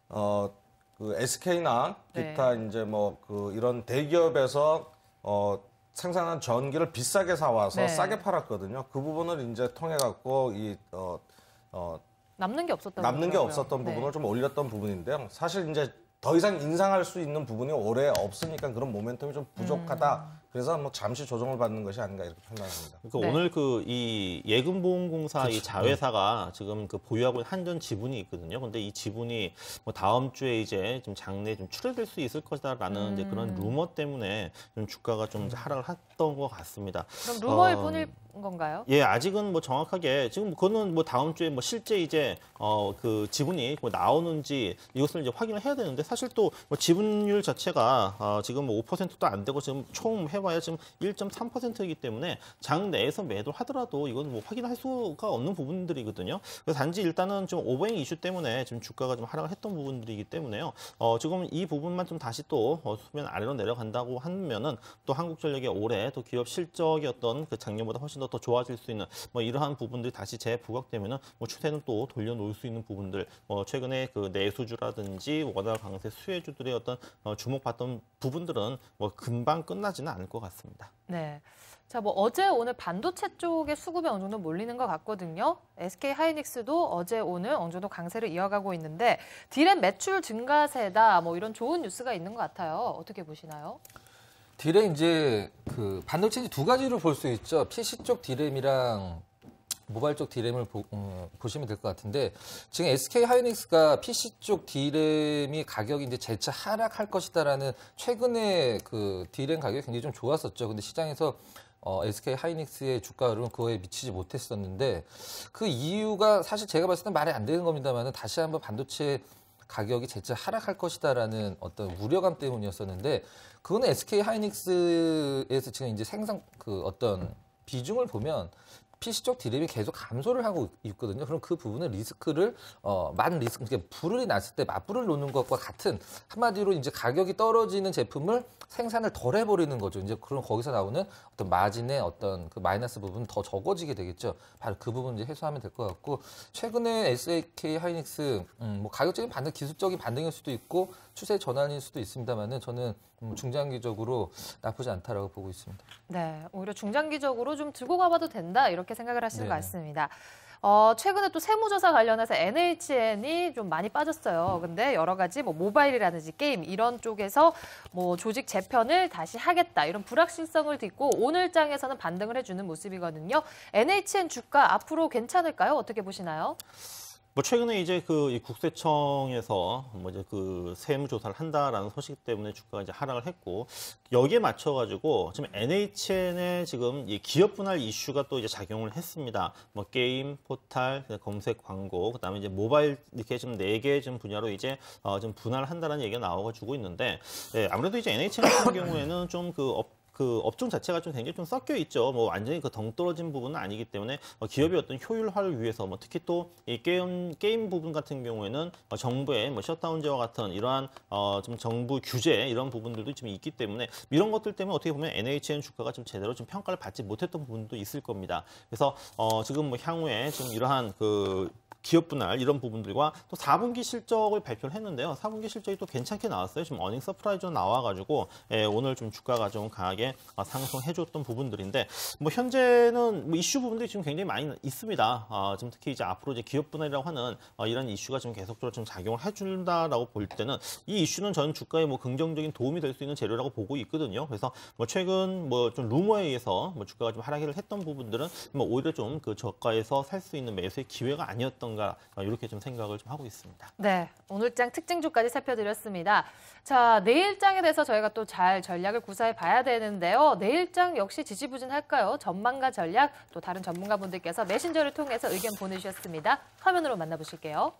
그 SK나 기타 이제 뭐 그 이런 대기업에서 생산한 전기를 비싸게 사와서 네. 싸게 팔았거든요. 그 부분을 이제 통해 갖고 남는 게 없었던 남는 게 거더라고요. 없었던 네. 부분을 좀 올렸던 부분인데요. 사실 이제 더 이상 인상할 수 있는 부분이 올해 없으니까 그런 모멘텀이 좀 부족하다. 그래서 뭐 잠시 조정을 받는 것이 아닌가 이렇게 판단합니다. 그러니까 네. 오늘 그 이 예금보험공사 이 자회사가 지금 그 보유하고 있는 한전 지분이 있거든요. 근데 이 지분이 뭐 다음 주에 이제 좀 장래에 좀 출회될 수 있을 것이다라는 이제 그런 루머 때문에 좀 주가가 좀 하락을 했던 것 같습니다. 그럼 루머일 뿐일 건가요? 예, 아직은 뭐 정확하게 지금 그거는 뭐 다음 주에 뭐 실제 이제 그 지분이 뭐 나오는지 이것을 이제 확인을 해야 되는데 사실 또 뭐 지분율 자체가 지금 뭐 5%도 안 되고 지금 총 해봐야 지금 1.3%이기 때문에 장 내에서 매도를 하더라도 이건 뭐 확인할 수가 없는 부분들이거든요. 그래서 단지 일단은 좀 오버행 이슈 때문에 지금 주가가 좀 하락을 했던 부분들이기 때문에요. 지금 이 부분만 좀 다시 또 수면 아래로 내려간다고 하면은 또 한국전력의 올해 또 기업 실적이 어떤 그 작년보다 훨씬 더 좋아질 수 있는 뭐 이러한 부분들이 다시 재부각되면은 뭐 추세는 또 돌려놓을 수 있는 부분들 최근에 그 내수주라든지 원화 강세 수혜주들의 어떤 주목받던 부분들은 뭐 금방 끝나지는 않을 것 같습니다. 네. 자, 뭐 어제 오늘 반도체 쪽에 수급이 어느 정도 몰리는 것 같거든요. SK 하이닉스도 어제 오늘 어느 정도 강세를 이어가고 있는데 디램 매출 증가세다 뭐 이런 좋은 뉴스가 있는 것 같아요. 어떻게 보시나요? 디램 이제 그 반도체 두 가지로 볼 수 있죠. PC 쪽 디램이랑 모바일 쪽 디램을 보시면 될 것 같은데 지금 SK 하이닉스가 PC 쪽 디램이 가격이 이제 재차 하락할 것이다라는 최근에 그 디램 가격이 굉장히 좀 좋았었죠. 근데 시장에서 SK 하이닉스의 주가 흐름은 그거에 미치지 못했었는데 그 이유가 사실 제가 봤을 때 말이 안 되는 겁니다만 다시 한번 반도체 가격이 재차 하락할 것이다라는 어떤 우려감 때문이었었는데 그거는 SK 하이닉스에서 지금 이제 생산 그 어떤 비중을 보면 PC 쪽 디램이 계속 감소를 하고 있거든요. 그럼 그 부분은 리스크를 많은 리스크, 그러니까 불이 났을 때 맞불을 놓는 것과 같은, 한마디로 이제 가격이 떨어지는 제품을 생산을 덜 해버리는 거죠. 이제 그럼 거기서 나오는 어떤 마진의 어떤 그 마이너스 부분은 더 적어지게 되겠죠. 바로 그 부분 이제 해소하면 될 것 같고, 최근에 SK 하이닉스 뭐 가격적인 반등, 기술적인 반등일 수도 있고 추세 전환일 수도 있습니다만은 저는 중장기적으로 나쁘지 않다라고 보고 있습니다. 네, 오히려 중장기적으로 좀 들고 가봐도 된다 이렇게 생각을 하시는 것 네. 같습니다. 최근에 또 세무조사 관련해서 NHN이 좀 많이 빠졌어요. 근데 여러 가지 뭐 모바일이라든지 게임 이런 쪽에서 뭐 조직 재편을 다시 하겠다 이런 불확실성을 딛고 오늘장에서는 반등을 해주는 모습이거든요. NHN 주가 앞으로 괜찮을까요? 어떻게 보시나요? 뭐 최근에 이제 이 국세청에서 뭐 이제 그 세무조사를 한다라는 소식 때문에 주가가 이제 하락을 했고, 여기에 맞춰가지고 지금 NHN의 지금 이 기업 분할 이슈가 또 이제 작용을 했습니다. 뭐 게임, 포탈, 검색 광고, 그다음에 이제 모바일 이렇게 좀 4개 좀 분야로 이제 좀 분할을 한다는 얘기가 나와가지고 있는데, 아무래도 이제 NHN 같은 경우에는 좀 그 업종 자체가 좀 굉장히 좀 섞여 있죠. 뭐 완전히 그 덩 떨어진 부분은 아니기 때문에 기업의 어떤 효율화를 위해서 뭐 특히 또 이 게임 부분 같은 경우에는 정부의 뭐 셧다운제와 같은 이러한 좀 정부 규제 이런 부분들도 좀 있기 때문에 이런 것들 때문에 어떻게 보면 NHN 주가가 좀 제대로 좀 평가를 받지 못했던 부분도 있을 겁니다. 그래서 지금 뭐 향후에 좀 이러한 기업 분할 이런 부분들과 또 4분기 실적을 발표를 했는데요. 4분기 실적이 또 괜찮게 나왔어요. 지금 어닝 서프라이즈가 나와가지고 오늘 좀 주가가 좀 강하게 상승해줬던 부분들인데, 뭐 현재는 뭐 이슈 부분들이 지금 굉장히 많이 있습니다. 지금 특히 이제 앞으로 이제 기업 분할이라고 하는 이런 이슈가 좀 계속적으로 좀 작용을 해준다라고 볼 때는 이 이슈는 전 주가에 뭐 긍정적인 도움이 될 수 있는 재료라고 보고 있거든요. 그래서 뭐 최근 뭐 좀 루머에 의해서 뭐 주가가 좀 하락을 했던 부분들은 뭐 오히려 좀 그 저가에서 살 수 있는 매수의 기회가 아니었던 이렇게 좀 생각을 좀 하고 있습니다. 네, 오늘장 특징주까지 살펴드렸습니다. 자, 내일장에 대해서 저희가 또 잘 전략을 구사해 봐야 되는데요. 내일장 역시 지지부진할까요? 전망가 전략, 또 다른 전문가분들께서 메신저를 통해서 의견 보내주셨습니다. 화면으로 만나보실게요.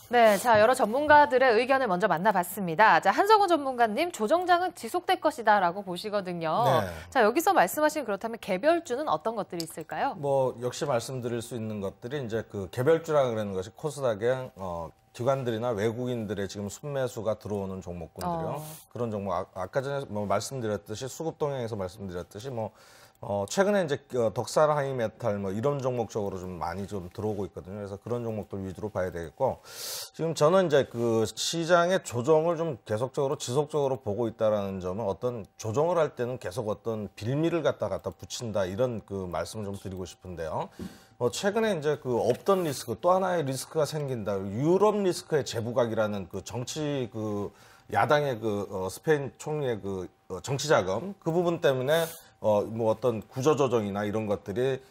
네, 자, 여러 전문가들의 의견을 먼저 만나봤습니다. 자, 한성훈 전문가님, 조정장은 지속될 것이다라고 보시거든요. 네. 자, 여기서 말씀하신 그렇다면 개별주는 어떤 것들이 있을까요? 뭐 역시 말씀드릴 수 있는 것들이 이제 그 개별주라고 그러는 것이 코스닥에 기관들이나 외국인들의 지금 순매수가 들어오는 종목군들이요. 그런 종목 아까 전에 뭐 말씀드렸듯이 수급 동향에서 말씀드렸듯이 뭐 최근에 이제 덕산 하이메탈 뭐 이런 종목 쪽으로 좀 많이 좀 들어오고 있거든요. 그래서 그런 종목들 위주로 봐야 되겠고, 지금 저는 이제 그 시장의 조정을 좀 계속적으로 지속적으로 보고 있다라는 점은 어떤 조정을 할 때는 계속 어떤 빌미를 갖다 붙인다 이런 그 말씀을 좀 드리고 싶은데요. 최근에 이제 그 없던 리스크, 또 하나의 리스크가 생긴다. 유럽 리스크의 재부각이라는 그 정치 야당의 스페인 총리의 정치 자금 그 부분 때문에 뭐 어떤 구조 조정이나 이런 것들이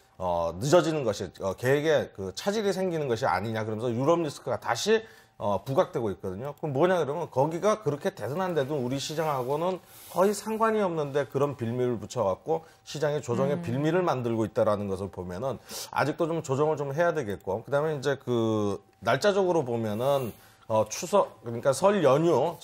늦어지는 것이 계획에 차질이 생기는 것이 아니냐, 그러면서 유럽 리스크가 다시 부각되고 있거든요. 그럼 뭐냐 그러면 거기가 그렇게 대단한데도 우리 시장하고는 거의 상관이 없는데 그런 빌미를 붙여갖고 시장의 조정의 빌미를 만들고 있다라는 것을 보면은 아직도 좀 조정을 좀 해야 되겠고, 그다음에 이제 날짜적으로 보면은 추석, 그러니까 설 연휴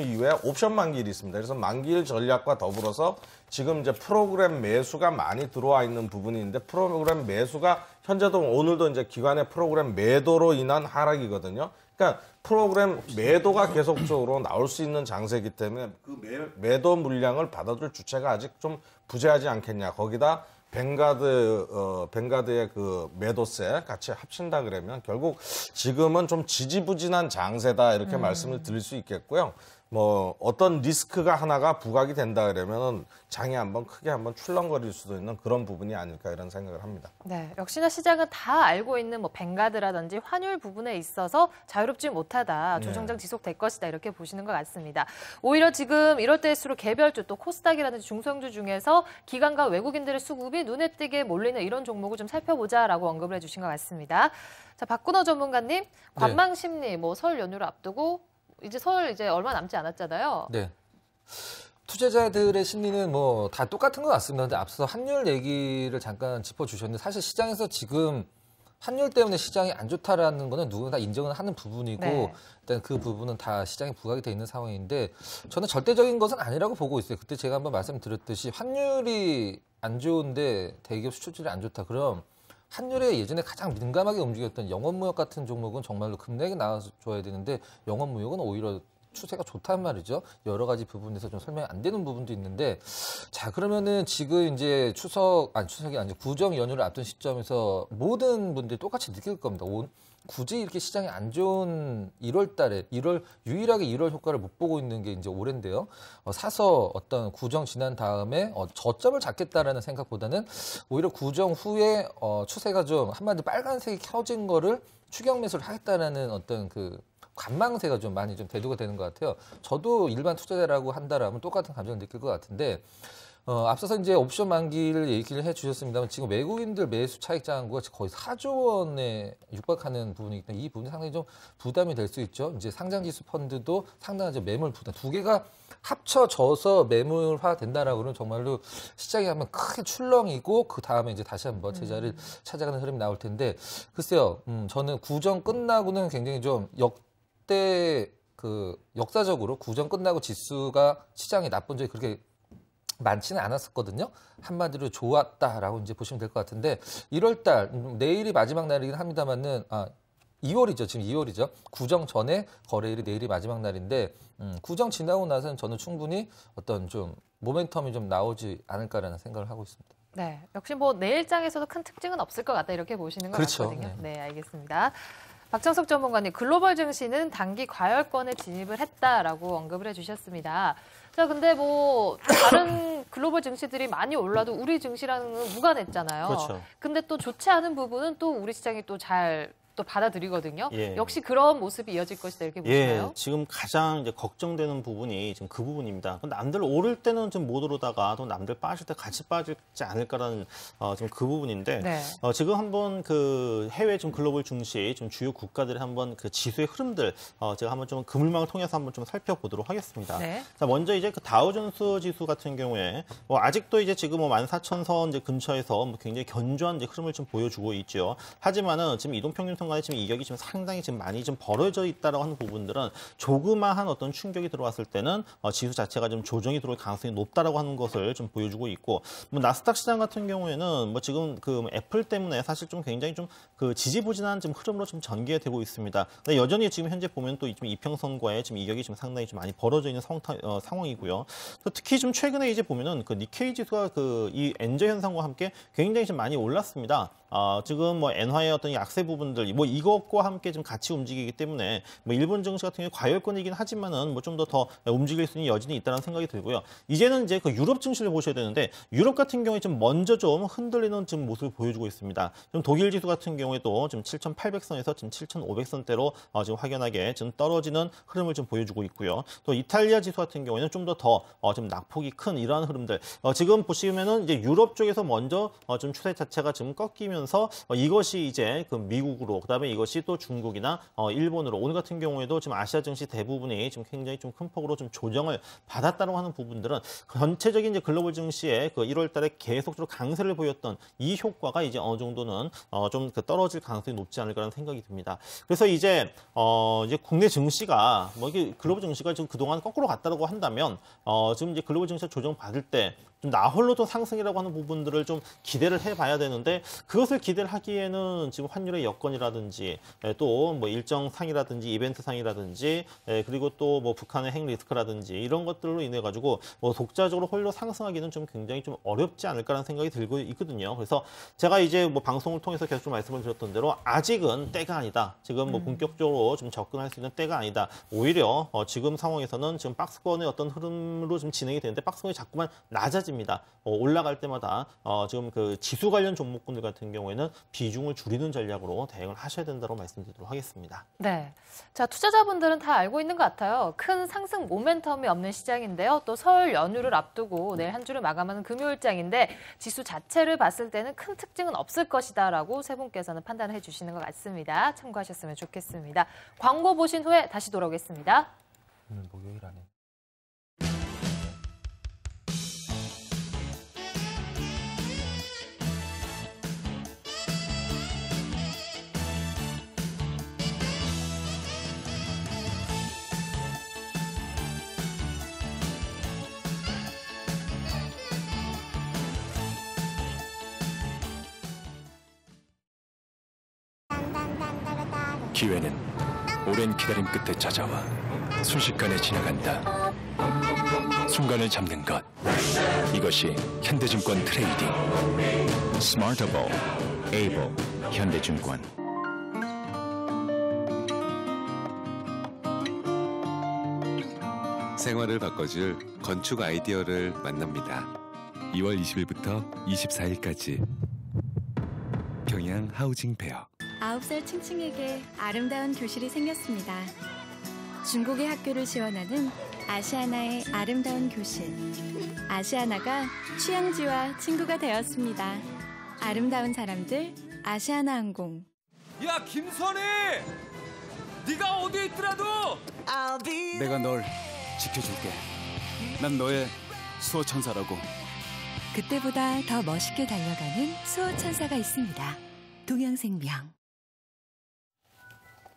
이후에 옵션 만기일이 있습니다. 그래서 만기일 전략과 더불어서 지금 이제 프로그램 매수가 많이 들어와 있는 부분이 있는데, 프로그램 매수가 현재도 오늘도 이제 기관의 프로그램 매도로 인한 하락이거든요. 그러니까 프로그램 매도가 계속적으로 나올 수 있는 장세이기 때문에 그 매도 물량을 받아줄 주체가 아직 좀 부재하지 않겠냐. 거기다 뱅가드의 그 매도세 같이 합친다 그러면 결국 지금은 좀 지지부진한 장세다 이렇게 말씀을 드릴 수 있겠고요. 뭐 어떤 리스크가 하나가 부각이 된다 그러면은 장이 한번 크게 한번 출렁거릴 수도 있는 그런 부분이 아닐까 이런 생각을 합니다. 네, 역시나 시장은 다 알고 있는 뭐 뱅가드라든지 환율 부분에 있어서 자유롭지 못하다, 조정장 지속될 것이다 이렇게 보시는 것 같습니다. 오히려 지금 이럴 때일수록 개별주 또 코스닥이라든지 중성주 중에서 기관과 외국인들의 수급이 눈에 띄게 몰리는 이런 종목을 좀 살펴보자라고 언급을 해주신 것 같습니다. 자, 박근호 전문가님, 관망 심리 뭐 설 연휴를 앞두고 이제 설 이제 얼마 남지 않았잖아요. 네. 투자자들의 심리는 뭐 다 똑같은 것 같습니다. 근데 앞서 환율 얘기를 잠깐 짚어주셨는데 사실 시장에서 지금 환율 때문에 시장이 안 좋다라는 거는 누구나 다 인정을 하는 부분이고 네. 일단 그 부분은 다 시장에 부각이 돼 있는 상황인데 저는 절대적인 것은 아니라고 보고 있어요. 그때 제가 한번 말씀드렸듯이 환율이 안 좋은데 대기업 수출질이 안 좋다. 그럼 환율에 예전에 가장 민감하게 움직였던 영업무역 같은 종목은 정말로 급락이 나와줘야 되는데 영업무역은 오히려 추세가 좋단 말이죠. 여러 가지 부분에서 좀 설명이 안 되는 부분도 있는데 자 그러면은 지금 이제 추석이 아니죠. 구정 연휴를 앞둔 시점에서 모든 분들이 똑같이 느낄 겁니다. 굳이 이렇게 시장이 안 좋은 1월 달에 유일하게 1월 효과를 못 보고 있는 게 이제 올해인데요. 사서 어떤 구정 지난 다음에 저점을 잡겠다라는 생각보다는 오히려 구정 후에 추세가 좀 한마디로 빨간색이 켜진 거를 추격 매수를 하겠다라는 어떤 그 관망세가 좀 많이 좀 대두가 되는 것 같아요. 저도 일반 투자자라고 한다라면 똑같은 감정을 느낄 것 같은데 앞서서 이제 옵션 만기를 얘기를 해주셨습니다만 지금 외국인들 매수 차익 장구가 거의 4조 원에 육박하는 부분이기 때문에 이 부분이 상당히 좀 부담이 될 수 있죠. 이제 상장지수 펀드도 상당한 이제 매물 부담 두 개가 합쳐져서 매물화 된다라고 그러면 정말로 시장이 한번 크게 출렁이고 그 다음에 이제 다시 한번 제자리를 찾아가는 흐름이 나올 텐데 글쎄요. 저는 구정 끝나고는 굉장히 좀 역사적으로 구정 끝나고 지수가 시장이 나쁜 적이 그렇게 많지는 않았었거든요. 한마디로 좋았다라고 이제 보시면 될 것 같은데 1월 달 내일이 마지막 날이긴 합니다만은 2월이죠. 지금 2월이죠. 구정 전에 거래일이 내일이 마지막 날인데 구정 지나고 나서는 저는 충분히 어떤 좀 모멘텀이 좀 나오지 않을까라는 생각을 하고 있습니다. 네, 역시 뭐 내일장에서도 큰 특징은 없을 것 같다 이렇게 보시는 것 그렇죠. 같거든요. 네, 알겠습니다. 박정석 전문가님, 글로벌 증시는 단기 과열권에 진입을 했다라고 언급을 해주셨습니다. 자, 근데 뭐 다른 글로벌 증시들이 많이 올라도 우리 증시랑은 무관했잖아요. 그렇죠. 근데 또 좋지 않은 부분은 또 우리 시장이 또 잘 또 받아들이거든요. 예. 역시 그런 모습이 이어질 것이다 이렇게 보시나요? 예, 지금 가장 이제 걱정되는 부분이 지금 그 부분입니다. 남들 오를 때는 좀 못 오르다가 또 남들 빠질 때 같이 빠지지 않을까라는 지금 그 부분인데 네. 지금 한번 그 해외 좀 글로벌 증시 좀 주요 국가들의 한번 그 지수의 흐름들 제가 한번 좀 그물망을 통해서 한번 좀 살펴보도록 하겠습니다. 네. 자, 먼저 이제 그 다우존스 지수 같은 경우에 아직도 이제 지금 14,000선 이제 근처에서 굉장히 견조한 이제 흐름을 좀 보여주고 있죠. 하지만은 지금 이동평균선 간의 지금 이격이 지금 상당히 지금 많이 좀 벌어져 있다라고 하는 부분들은 조그마한 어떤 충격이 들어왔을 때는 지수 자체가 좀 조정이 들어올 가능성이 높다라고 하는 것을 좀 보여주고 있고, 뭐 나스닥 시장 같은 경우에는 뭐 지금 그 애플 때문에 사실 좀 굉장히 좀 그 지지부진한 좀 흐름으로 좀 전개가 되고 있습니다. 근데 여전히 지금 현재 보면 또 지금 이평선과의 지금 이격이 지금 상당히 좀 많이 벌어져 있는 상황이고요. 특히 좀 최근에 이제 보면은 그 니케이 지수가 그 이 엔저 현상과 함께 굉장히 좀 많이 올랐습니다. 지금 뭐 엔화의 어떤 약세 부분들 뭐 이것과 함께 좀 같이 움직이기 때문에 뭐 일본 증시 같은 경우 과열권이긴 하지만은 뭐 좀 더 움직일 수 있는 여진이 있다는 생각이 들고요. 이제는 이제 그 유럽 증시를 보셔야 되는데 유럽 같은 경우에 좀 먼저 좀 흔들리는 지금 모습을 보여주고 있습니다. 지금 독일 지수 같은 경우에도 지금 7,800선에서 지금 7,500선대로 지금 확연하게 지금 떨어지는 흐름을 좀 보여주고 있고요. 또 이탈리아 지수 같은 경우에는 좀 더 좀 낙폭이 큰 이러한 흐름들 지금 보시면은 이제 유럽 쪽에서 먼저 좀 추세 자체가 지금 꺾이면서 이것이 이제 그 미국으로 그다음에 이것이 또 중국이나 일본으로 오늘 같은 경우에도 지금 아시아 증시 대부분이 지금 굉장히 좀 큰 폭으로 좀 조정을 받았다고 하는 부분들은 전체적인 이제 글로벌 증시의 그 1월달에 계속적으로 강세를 보였던 이 효과가 이제 어느 정도는 좀 그 떨어질 가능성이 높지 않을까라는 생각이 듭니다. 그래서 이제 국내 증시가 뭐 이게 글로벌 증시가 지금 그동안 거꾸로 갔다고 한다면 지금 이제 글로벌 증시가 조정 받을 때 좀 나홀로도 상승이라고 하는 부분들을 좀 기대를 해봐야 되는데 그것을 기대를 하기에는 지금 환율의 여건이라든지 또 뭐 일정 상이라든지 이벤트 상이라든지 그리고 또 뭐 북한의 핵 리스크라든지 이런 것들로 인해 가지고 뭐 독자적으로 홀로 상승하기는 좀 굉장히 좀 어렵지 않을까라는 생각이 들고 있거든요. 그래서 제가 이제 뭐 방송을 통해서 계속 좀 말씀을 드렸던 대로 아직은 때가 아니다. 지금 뭐 본격적으로 좀 접근할 수 있는 때가 아니다. 오히려 지금 상황에서는 지금 박스권의 어떤 흐름으로 좀 진행이 되는데 박스권이 자꾸만 낮아집니다. 올라갈 때마다 지금 그 지수 관련 종목군들 같은 경우에는 비중을 줄이는 전략으로 대응을 하셔야 된다고 말씀드리도록 하겠습니다. 네. 자, 투자자분들은 다 알고 있는 것 같아요. 큰 상승 모멘텀이 없는 시장인데요. 또 설 연휴를 앞두고 내일 한 주를 마감하는 금요일장인데 지수 자체를 봤을 때는 큰 특징은 없을 것이다라고 세 분께서는 판단을 해주시는 것 같습니다. 참고하셨으면 좋겠습니다. 광고 보신 후에 다시 돌아오겠습니다. 오늘 목요일 안에. 기회는 오랜 기다림 끝에 찾아와 순식간에 지나간다. 순간을 잡는 것. 이것이 현대증권 트레이딩. 스마트able, able, 현대증권. 생활을 바꿔줄 건축 아이디어를 만납니다. 2월 20일부터 24일까지 경양 하우징 페어. 9살 칭칭에게 아름다운 교실이 생겼습니다. 중국의 학교를 지원하는 아시아나의 아름다운 교실. 아시아나가 취향지와 친구가 되었습니다. 아름다운 사람들, 아시아나항공. 야, 김선희! 네가 어디 있더라도 내가 널 지켜줄게. 난 너의 수호천사라고. 그때보다 더 멋있게 달려가는 수호천사가 있습니다. 동양생명.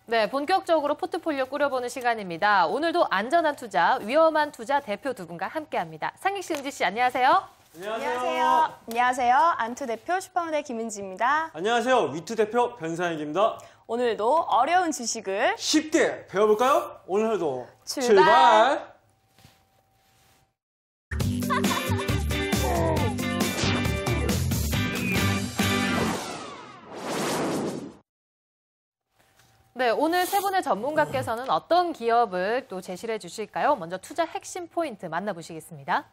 네, 본격적으로 포트폴리오 꾸려보는 시간입니다. 오늘도 안전한 투자, 위험한 투자 대표 두 분과 함께합니다. 상익 씨, 은지 씨, 안녕하세요. 안녕하세요. 안녕하세요. 안투 대표 슈퍼모델 김은지입니다. 안녕하세요. 위투 대표 변상익입니다. 오늘도 어려운 주식을 쉽게 배워볼까요? 오늘도 출발! 네, 오늘 세 분의 전문가께서는 어떤 기업을 또 제시를 해주실까요? 먼저 투자 핵심 포인트 만나보시겠습니다.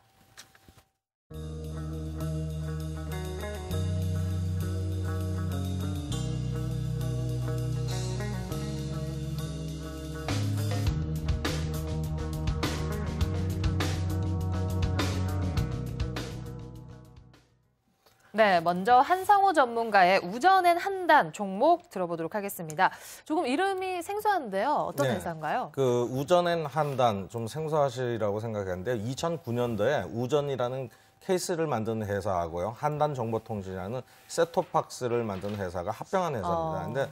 네, 먼저 한상호 전문가의 우전엔 한단 종목 들어보도록 하겠습니다. 조금 이름이 생소한데요. 어떤 회사인가요? 그 우전엔 한단 좀 생소하시라고 생각했는데 2009년도에 우전이라는 케이스를 만든 회사하고요. 한단 정보통신이라는 셋톱박스를 만든 회사가 합병한 회사입니다. 근데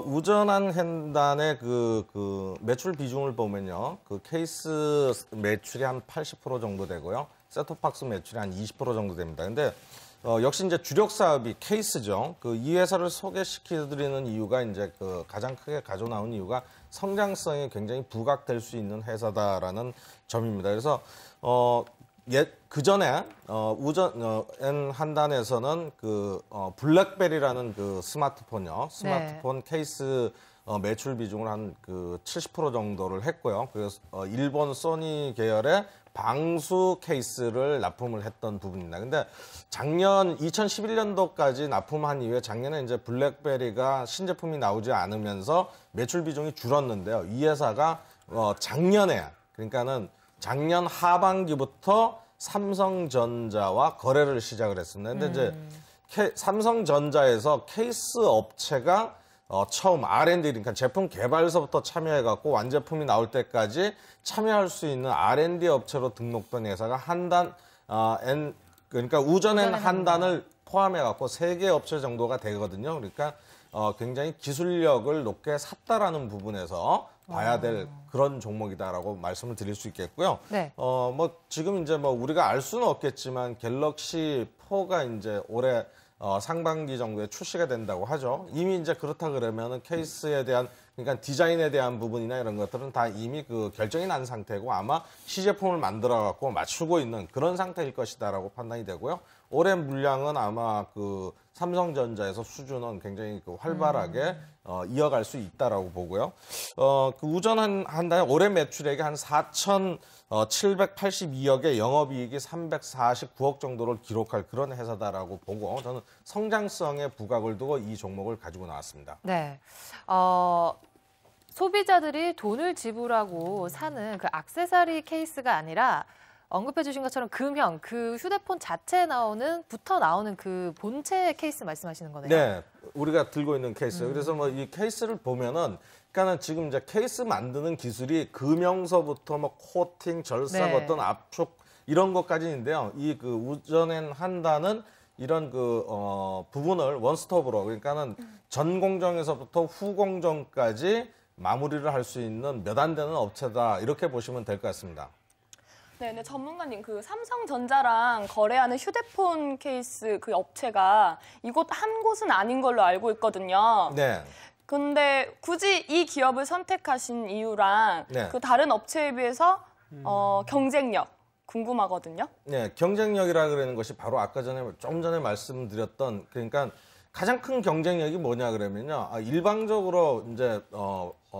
우전한 한단의 그 매출 비중을 보면요. 그 케이스 매출이 한 80% 정도 되고요. 셋톱박스 매출이 한 20% 정도 됩니다. 근데 역시 이제 주력 사업이 케이스죠. 이 회사를 소개시켜드리는 이유가 이제 가장 크게 가져 나온 이유가 성장성이 굉장히 부각될 수 있는 회사다라는 점입니다. 그래서 그 전에 우전 한단에서는 블랙베리라는 스마트폰이요. 스마트폰 케이스 매출 비중을 한 70% 정도를 했고요. 그래서 일본 소니 계열의 방수 케이스를 납품을 했던 부분입니다. 근데 작년 2011년도까지 납품한 이후에 작년에 이제 블랙베리가 신제품이 나오지 않으면서 매출 비중이 줄었는데요. 이 회사가 작년에 그러니까는 작년 하반기부터 삼성전자와 거래를 시작을 했습니다. 근데 이제 삼성전자에서 케이스 업체가 처음 R&D, 그러니까 제품 개발서부터 참여해갖고 완제품이 나올 때까지 참여할 수 있는 R&D 업체로 등록된 회사가 한단, 그러니까 우전엔 한단을 포함해갖고 3개 업체 정도가 되거든요. 그러니까 굉장히 기술력을 높게 샀다라는 부분에서 봐야 될 그런 종목이다라고 말씀을 드릴 수 있겠고요. 네. 뭐 지금 이제 뭐 우리가 알 수는 없겠지만 갤럭시 4가 이제 올해 상반기 정도에 출시가 된다고 하죠. 이미 이제 그렇다 그러면은 케이스에 대한 그러니까 디자인에 대한 부분이나 이런 것들은 다 이미 그 결정이 난 상태고 아마 시제품을 만들어 갖고 맞추고 있는 그런 상태일 것이다라고 판단이 되고요. 올해 물량은 아마 그 삼성전자에서 수준은 굉장히 그 활발하게 이어갈 수 있다라고 보고요. 그 우전 한 달에 올해 매출액이 한 4,782억에 영업이익이 349억 정도를 기록할 그런 회사다라고 보고 저는 성장성에 부각을 두고 이 종목을 가지고 나왔습니다. 네. 소비자들이 돈을 지불하고 사는 그 액세서리 케이스가 아니라 언급해 주신 것처럼 금형, 그 휴대폰 자체에 붙어 나오는 그 본체 케이스 말씀하시는 거네요. 네. 우리가 들고 있는 케이스예요. 그래서 뭐 이 케이스를 보면은 그러니까는 지금 이제 케이스 만드는 기술이 금형서부터 뭐 코팅, 절삭, 어떤 압축 이런 것까지인데요. 이 그 우전엔 한다는 이런 그 부분을 원스톱으로 그러니까는 전 공정에서부터 후 공정까지 마무리를 할 수 있는 몇 안 되는 업체다 이렇게 보시면 될 것 같습니다. 네, 근데 전문가님, 그 삼성전자랑 거래하는 휴대폰 케이스 그 업체가 이곳 한 곳은 아닌 걸로 알고 있거든요. 네. 근데 굳이 이 기업을 선택하신 이유랑 네. 그 다른 업체에 비해서 경쟁력 궁금하거든요. 네, 경쟁력이라 그러는 것이 바로 아까 좀 전에 말씀드렸던 그러니까 가장 큰 경쟁력이 뭐냐 그러면요. 일방적으로 이제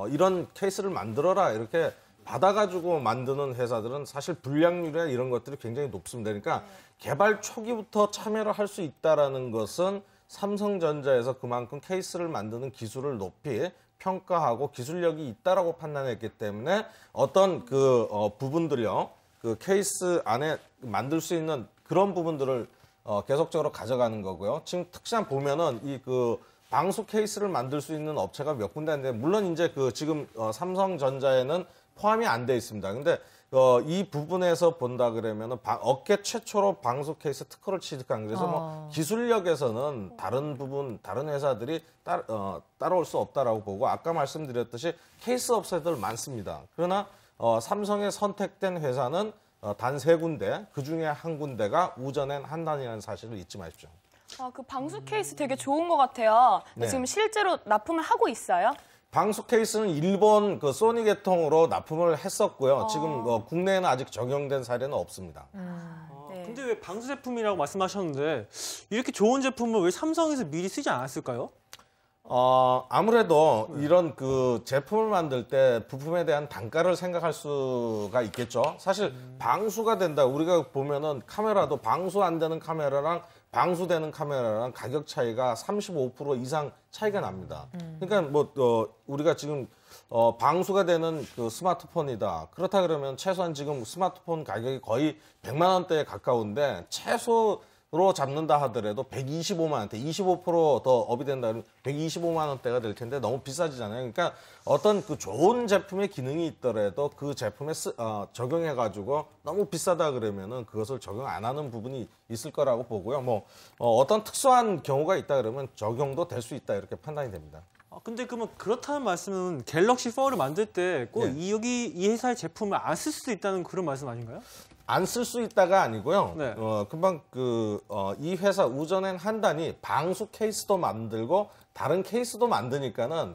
이런 케이스를 만들어라 이렇게 받아가지고 만드는 회사들은 사실 불량률이나 이런 것들이 굉장히 높습니다. 그러니까 개발 초기부터 참여를 할 수 있다라는 것은 삼성전자에서 그만큼 케이스를 만드는 기술을 높이 평가하고 기술력이 있다라고 판단했기 때문에 어떤 그 부분들이요, 그 케이스 안에 만들 수 있는 그런 부분들을 계속적으로 가져가는 거고요. 지금 특히나 보면은 이 그 방수 케이스를 만들 수 있는 업체가 몇 군데인데 물론 이제 그 지금 삼성전자에는 포함이 안 돼 있습니다. 근데 이 부분에서 본다 그러면은 업계 최초로 방수 케이스 특허를 취득한 그래서 뭐 기술력에서는 다른 회사들이 따라올 수 없다라고 보고 아까 말씀드렸듯이 케이스 업체들 많습니다. 그러나 삼성의 선택된 회사는 단 3군데, 그 중에 한 군데가 우전엔 한단이라는 사실을 잊지 마십시오. 그 방수 케이스 되게 좋은 것 같아요. 네. 지금 실제로 납품을 하고 있어요? 방수 케이스는 일본 그 소니 계통으로 납품을 했었고요. 지금 국내에는 아직 적용된 사례는 없습니다. 네. 근데 왜 방수 제품이라고 말씀하셨는데 이렇게 좋은 제품을 왜 삼성에서 미리 쓰지 않았을까요? 아무래도 이런 그 제품을 만들 때 부품에 대한 단가를 생각할 수가 있겠죠. 사실 방수가 된다. 우리가 보면은 카메라도 방수 안 되는 카메라랑 방수되는 카메라랑 가격 차이가 35% 이상 차이가 납니다. 그러니까 뭐 우리가 지금 방수가 되는 그 스마트폰이다. 그렇다 그러면 최소한 지금 스마트폰 가격이 거의 100만 원대에 가까운데 최소로 잡는다 하더라도 125만 원대, 25%더 업이 된다 그러면 125만 원대가 될 텐데 너무 비싸지잖아요. 그러니까 어떤 그 좋은 제품의 기능이 있더라도 그 제품에 적용해가지고 너무 비싸다 그러면은 그것을 적용 안 하는 부분이 있을 거라고 보고요. 뭐 어떤 특수한 경우가 있다 그러면 적용도 될 수 있다 이렇게 판단이 됩니다. 근데 그러면 그렇다는 말씀은 갤럭시 4를 만들 때 꼭 이 회사의 제품을 안 쓸 수도 있다는 그런 말씀 아닌가요? 안 쓸 수 있다가 아니고요. 네. 금방 이 회사 우전엔 한단이 방수 케이스도 만들고 다른 케이스도 만드니까는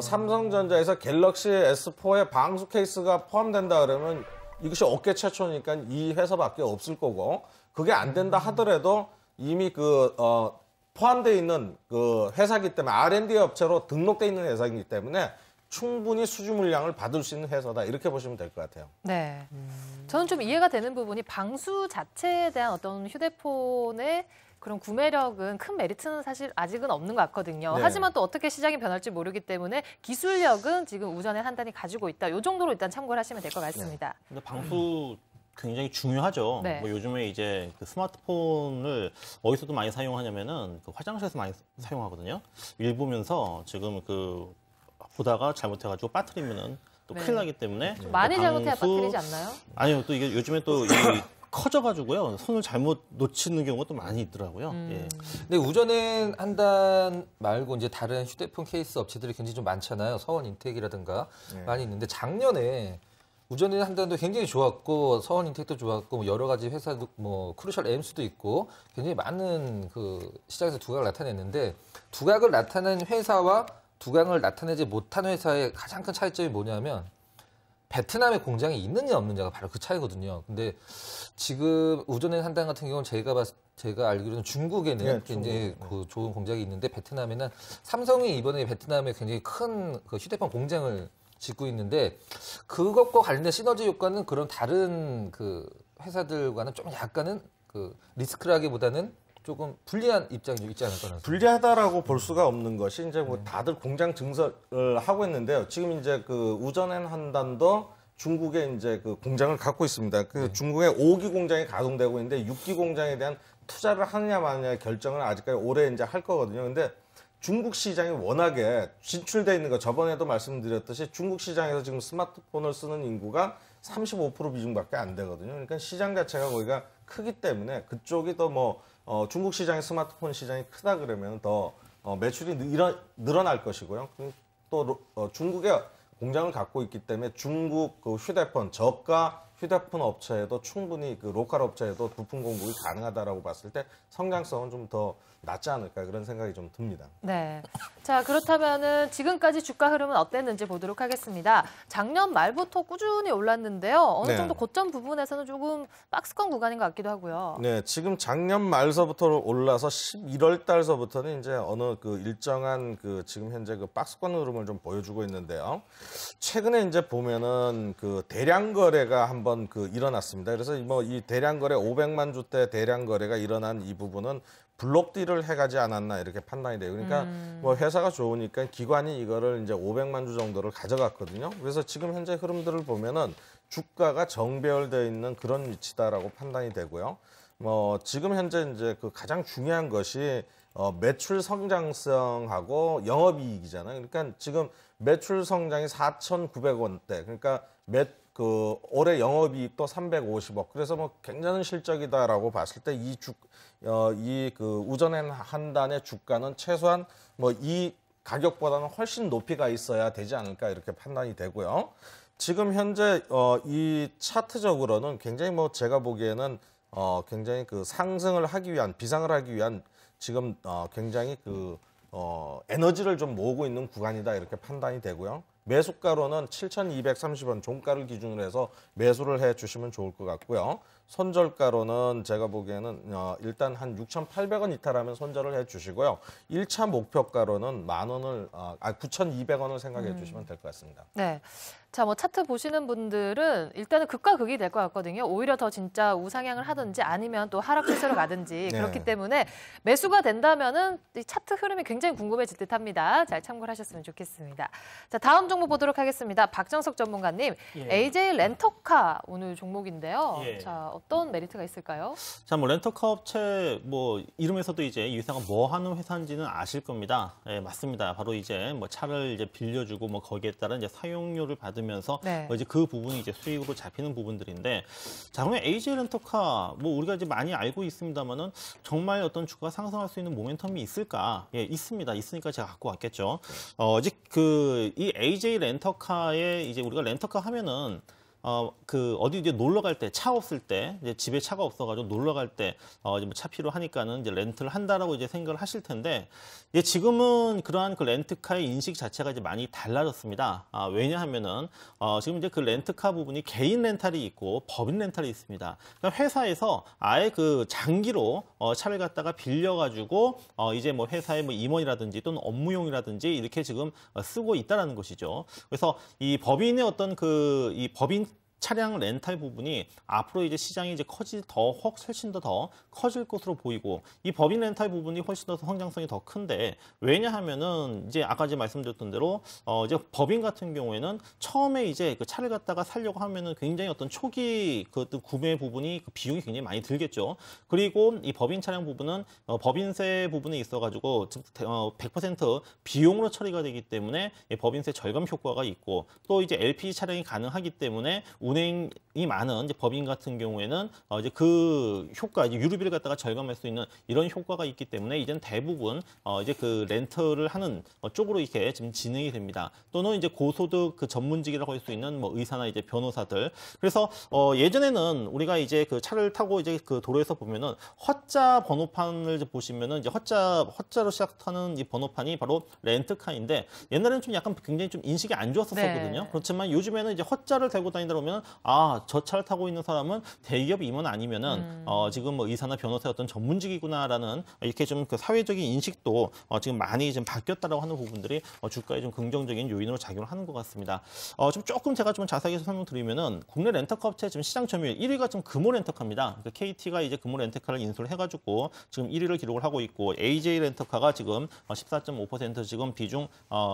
삼성전자에서 갤럭시 S4에 방수 케이스가 포함된다 그러면 이것이 업계 최초니까 이 회사밖에 없을 거고 그게 안 된다 하더라도 이미 포함되어 있는 그 회사이기 때문에 R&D 업체로 등록되어 있는 회사이기 때문에 충분히 수주 물량을 받을 수 있는 회사다 이렇게 보시면 될 것 같아요. 네, 저는 좀 이해가 되는 부분이 방수 자체에 대한 어떤 휴대폰의 그런 구매력은 큰 메리트는 사실 아직은 없는 것 같거든요. 네. 하지만 또 어떻게 시장이 변할지 모르기 때문에 기술력은 지금 우전의 한단이 가지고 있다. 이 정도로 일단 참고를 하시면 될 것 같습니다. 근데 방수 굉장히 중요하죠. 네. 뭐 요즘에 이제 그 스마트폰을 어디서도 많이 사용하냐면은 그 화장실에서 많이 사용하거든요. 일 보면서 지금 그 보다가 잘못해가지고 빠뜨리면은 또 큰일 나기 때문에 많이 잘못해야 빠뜨리지 않나요? 아니요, 또 이게 요즘에 또 이 커져가지고요. 손을 잘못 놓치는 경우가 또 많이 있더라고요. 예. 근데 우전엔 한단 말고 이제 다른 휴대폰 케이스 업체들이 굉장히 좀 많잖아요. 서원인텍이라든가 많이 있는데 작년에 우전엔 한단도 굉장히 좋았고 서원인텍도 좋았고 뭐 여러 가지 회사도 뭐 크루셜 엠스도 있고 굉장히 많은 그 시장에서 두각을 나타냈는데 두각을 나타낸 회사와 두각을 나타내지 못한 회사의 가장 큰 차이점이 뭐냐면 베트남에 공장이 있느냐 없느냐가 바로 그 차이거든요. 근데 지금 우전엔 한단 같은 경우는 제가 알기로는 중국에는 굉장히 그 좋은 공장이 있는데 베트남에는 삼성이 이번에 베트남에 굉장히 큰 그 휴대폰 공장을 짓고 있는데 그것과 관련된 시너지 효과는 그런 다른 그 회사들과는 좀 약간은 그 리스크라기보다는 조금 불리한 입장이 좀 있지 않을까. 불리하다라고 볼 수가 없는 것이 이제 뭐 다들 공장 증설을 하고 있는데요. 지금 이제 그 우전엔 한단도 중국에 이제 그 공장을 갖고 있습니다. 그 중국의 5기 공장이 가동되고 있는데 6기 공장에 대한 투자를 하느냐 마느냐의 결정을 아직까지 올해 이제 할 거거든요. 근데 중국 시장이 워낙에 진출돼 있는 거 저번에도 말씀드렸듯이 중국 시장에서 지금 스마트폰을 쓰는 인구가 35% 비중밖에 안 되거든요. 그러니까 시장 자체가 거기가 크기 때문에 그쪽이 더 뭐 중국 시장의 스마트폰 시장이 크다 그러면 더 매출이 늘어날 것이고요. 또 중국에 공장을 갖고 있기 때문에 중국 그 휴대폰 저가 휴대폰 업체에도 충분히 그 로컬 업체에도 부품 공급이 가능하다라고 봤을 때 성장성은 좀 더 낫지 않을까 그런 생각이 좀 듭니다. 네. 자, 그렇다면은 지금까지 주가 흐름은 어땠는지 보도록 하겠습니다. 작년 말부터 꾸준히 올랐는데요. 어느 정도 고점 부분에서는 조금 박스권 구간인 것 같기도 하고요. 네, 지금 작년 말서부터 올라서 11월 달서부터는 이제 어느 그 일정한 그 지금 현재 그 박스권 흐름을 좀 보여주고 있는데요. 최근에 이제 보면은 그 대량 거래가 한번 그 일어났습니다. 그래서 뭐 이 대량 거래 500만 주대 대량 거래가 일어난 이 부분은 블록 딜을 해가지 않았나 이렇게 판단이 돼요. 그러니까 뭐 회사가 좋으니까 기관이 이거를 이제 500만 주 정도를 가져갔거든요. 그래서 지금 현재 흐름들을 보면은 주가가 정배열되어 있는 그런 위치다라고 판단이 되고요. 뭐 지금 현재 이제 그 가장 중요한 것이 매출 성장성하고 영업이익이잖아요. 그러니까 지금 매출 성장이 4,900원대. 그러니까 그 올해 영업이익도 350억. 그래서 뭐 굉장한 실적이다라고 봤을 때 이 그 우전엔 한단의 주가는 최소한 뭐 이 가격보다는 훨씬 높이가 있어야 되지 않을까 이렇게 판단이 되고요. 지금 현재 이 차트적으로는 굉장히 뭐 제가 보기에는 굉장히 그 상승을 하기 위한 비상을 하기 위한 지금 굉장히 그 에너지를 좀 모으고 있는 구간이다 이렇게 판단이 되고요. 매수가로는 7,230원 종가를 기준으로 해서 매수를 해주시면 좋을 것 같고요. 손절가로는 제가 보기에는 일단 한 6,800원 이탈하면 손절을 해주시고요. 1차 목표가로는 9,200원을 생각해 주시면 될 것 같습니다. 네. 자, 뭐 차트 보시는 분들은 일단은 극과 극이 될 것 같거든요. 오히려 더 진짜 우상향을 하든지 아니면 또 하락 추세로 가든지 그렇기 때문에 매수가 된다면은 이 차트 흐름이 굉장히 궁금해질 듯합니다. 잘 참고를 하셨으면 좋겠습니다. 자, 다음 종목 보도록 하겠습니다. 박정석 전문가님, AJ 렌터카 오늘 종목인데요. 자, 어떤 메리트가 있을까요? 자, 뭐 렌터카 업체 뭐 이름에서도 이제 이 회사가 뭐 하는 회사인지는 아실 겁니다. 예, 맞습니다. 바로 이제 뭐 차를 이제 빌려주고 뭐 거기에 따른 이제 사용료를 받으면서 뭐 이제 그 부분이 이제 수익으로 잡히는 부분들인데, 자, 그러면 AJ 렌터카 뭐 우리가 이제 많이 알고 있습니다만은 정말 어떤 주가가 상승할 수 있는 모멘텀이 있을까? 예, 있습니다. 있으니까 제가 갖고 왔겠죠. 이제 이 AJ 렌터카에 이제 우리가 렌터카 하면은 어디 이제 놀러 갈 때, 차 없을 때, 이제 집에 차가 없어가지고 놀러 갈 때, 이제 뭐 차 필요하니까는 이제 렌트를 한다라고 이제 생각을 하실 텐데, 지금은 그러한 그 렌트카의 인식 자체가 이제 많이 달라졌습니다. 왜냐하면은, 지금 이제 그 렌트카 부분이 개인 렌탈이 있고 법인 렌탈이 있습니다. 그러니까 회사에서 아예 그 장기로 차를 갖다가 빌려가지고, 이제 뭐 회사의 뭐 임원이라든지 또는 업무용이라든지 이렇게 지금 쓰고 있다라는 것이죠. 그래서 이 법인의 어떤 이 법인 차량 렌탈 부분이 앞으로 이제 시장이 이제 훨씬 더 커질 것으로 보이고, 이 법인 렌탈 부분이 훨씬 더 성장성이 더 큰데, 왜냐하면은 이제 아까 이제 말씀드렸던 대로 이제 법인 같은 경우에는 처음에 이제 그 차를 갖다가 살려고 하면은 굉장히 어떤 초기 그 구매 부분이 그 비용이 굉장히 많이 들겠죠. 그리고 이 법인 차량 부분은 법인세 부분에 있어가지고 100% 비용으로 처리가 되기 때문에 법인세 절감 효과가 있고, 또 이제 LPG 차량이 가능하기 때문에 운행이 많은 이제 법인 같은 경우에는 이제 그 효과, 이제 유류비를 갖다가 절감할 수 있는 이런 효과가 있기 때문에 이제는 대부분 이제 그 렌터를 하는 쪽으로 이렇게 지금 진행이 됩니다. 또는 이제 고소득 그 전문직이라고 할 수 있는 뭐 의사나 이제 변호사들. 그래서 예전에는 우리가 이제 그 차를 타고 이제 그 도로에서 보면은 허자 번호판을 보시면은 이제 허자로 시작하는 이 번호판이 바로 렌트카인데 옛날에는 좀 약간 굉장히 좀 인식이 안 좋았었거든요. 네. 그렇지만 요즘에는 이제 허자를 달고 다니다 보면 저 차를 타고 있는 사람은 대기업 임원 아니면은 지금 뭐 의사나 변호사의 어떤 전문직이구나라는 이렇게 좀 그 사회적인 인식도 지금 많이 좀 바뀌었다라고 하는 부분들이 주가에 좀 긍정적인 요인으로 작용을 하는 것 같습니다. 조금 제가 좀 자세하게 설명드리면은 국내 렌터카 업체 지금 시장 점유율 1위가 지금 금호 렌터카입니다. 그러니까 KT가 이제 금호 렌터카를 인수를 해가지고 지금 1위를 기록을 하고 있고 AJ 렌터카가 지금 14.5% 지금 비중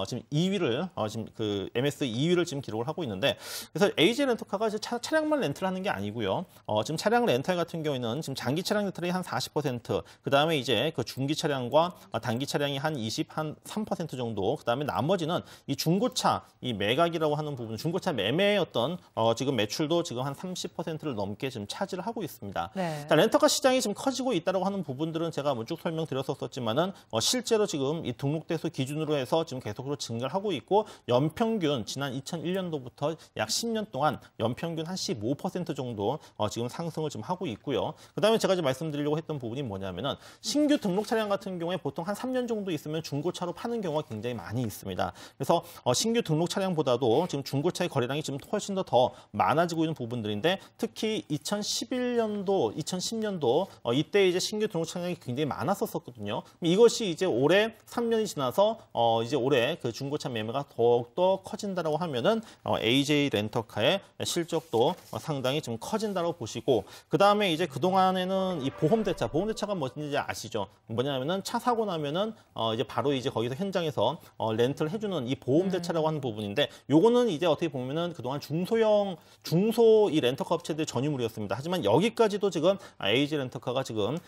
지금 2위를 지금 그 MS 2위를 지금 기록을 하고 있는데 그래서 AJ 렌터카가 이제 차량만 렌트를 하는 게 아니고요. 지금 차량 렌탈 같은 경우에는 지금 장기 차량 렌탈이 한 40%, 그 다음에 이제 그 중기 차량과 단기 차량이 한 3% 정도, 그 다음에 나머지는 이 중고차, 이 매각이라고 하는 부분, 중고차 매매의 어떤 지금 매출도 지금 한 30%를 넘게 지금 차지를 하고 있습니다. 네. 자, 렌터카 시장이 지금 커지고 있다고 하는 부분들은 제가 쭉 설명드렸었지만은 실제로 지금 이 등록대수 기준으로 해서 지금 계속적으로 증가를 하고 있고 연평균 지난 2001년도부터 약 10년 동안 연평균 한 15% 정도 지금 상승을 좀 하고 있고요. 그다음에 제가 이제 말씀드리려고 했던 부분이 뭐냐면은 신규 등록 차량 같은 경우에 보통 한 3년 정도 있으면 중고차로 파는 경우가 굉장히 많이 있습니다. 그래서 신규 등록 차량보다도 지금 중고차의 거래량이 지금 훨씬 더 많아지고 있는 부분들인데 특히 2011년도, 2010년도 이때 이제 신규 등록 차량이 굉장히 많았었거든요. 이것이 이제 올해 3년이 지나서 이제 올해 그 중고차 매매가 더욱더 커진다라고 하면은 AJ 렌터카의 실적도 상당히 좀 커진다고 보시고 그 다음에 이제 그 동안에는 이 보험대차가 뭔지 아시죠? 뭐냐면은 차 사고 나면은 이제 바로 이제 거기서 현장에서 렌트를 해주는 이 보험대차라고 하는 부분인데 요거는 이제 어떻게 보면은 그동안 중소 이 렌터카 업체들 전유물이었습니다. 하지만 여기까지도 지금 AJ 렌터카가 지금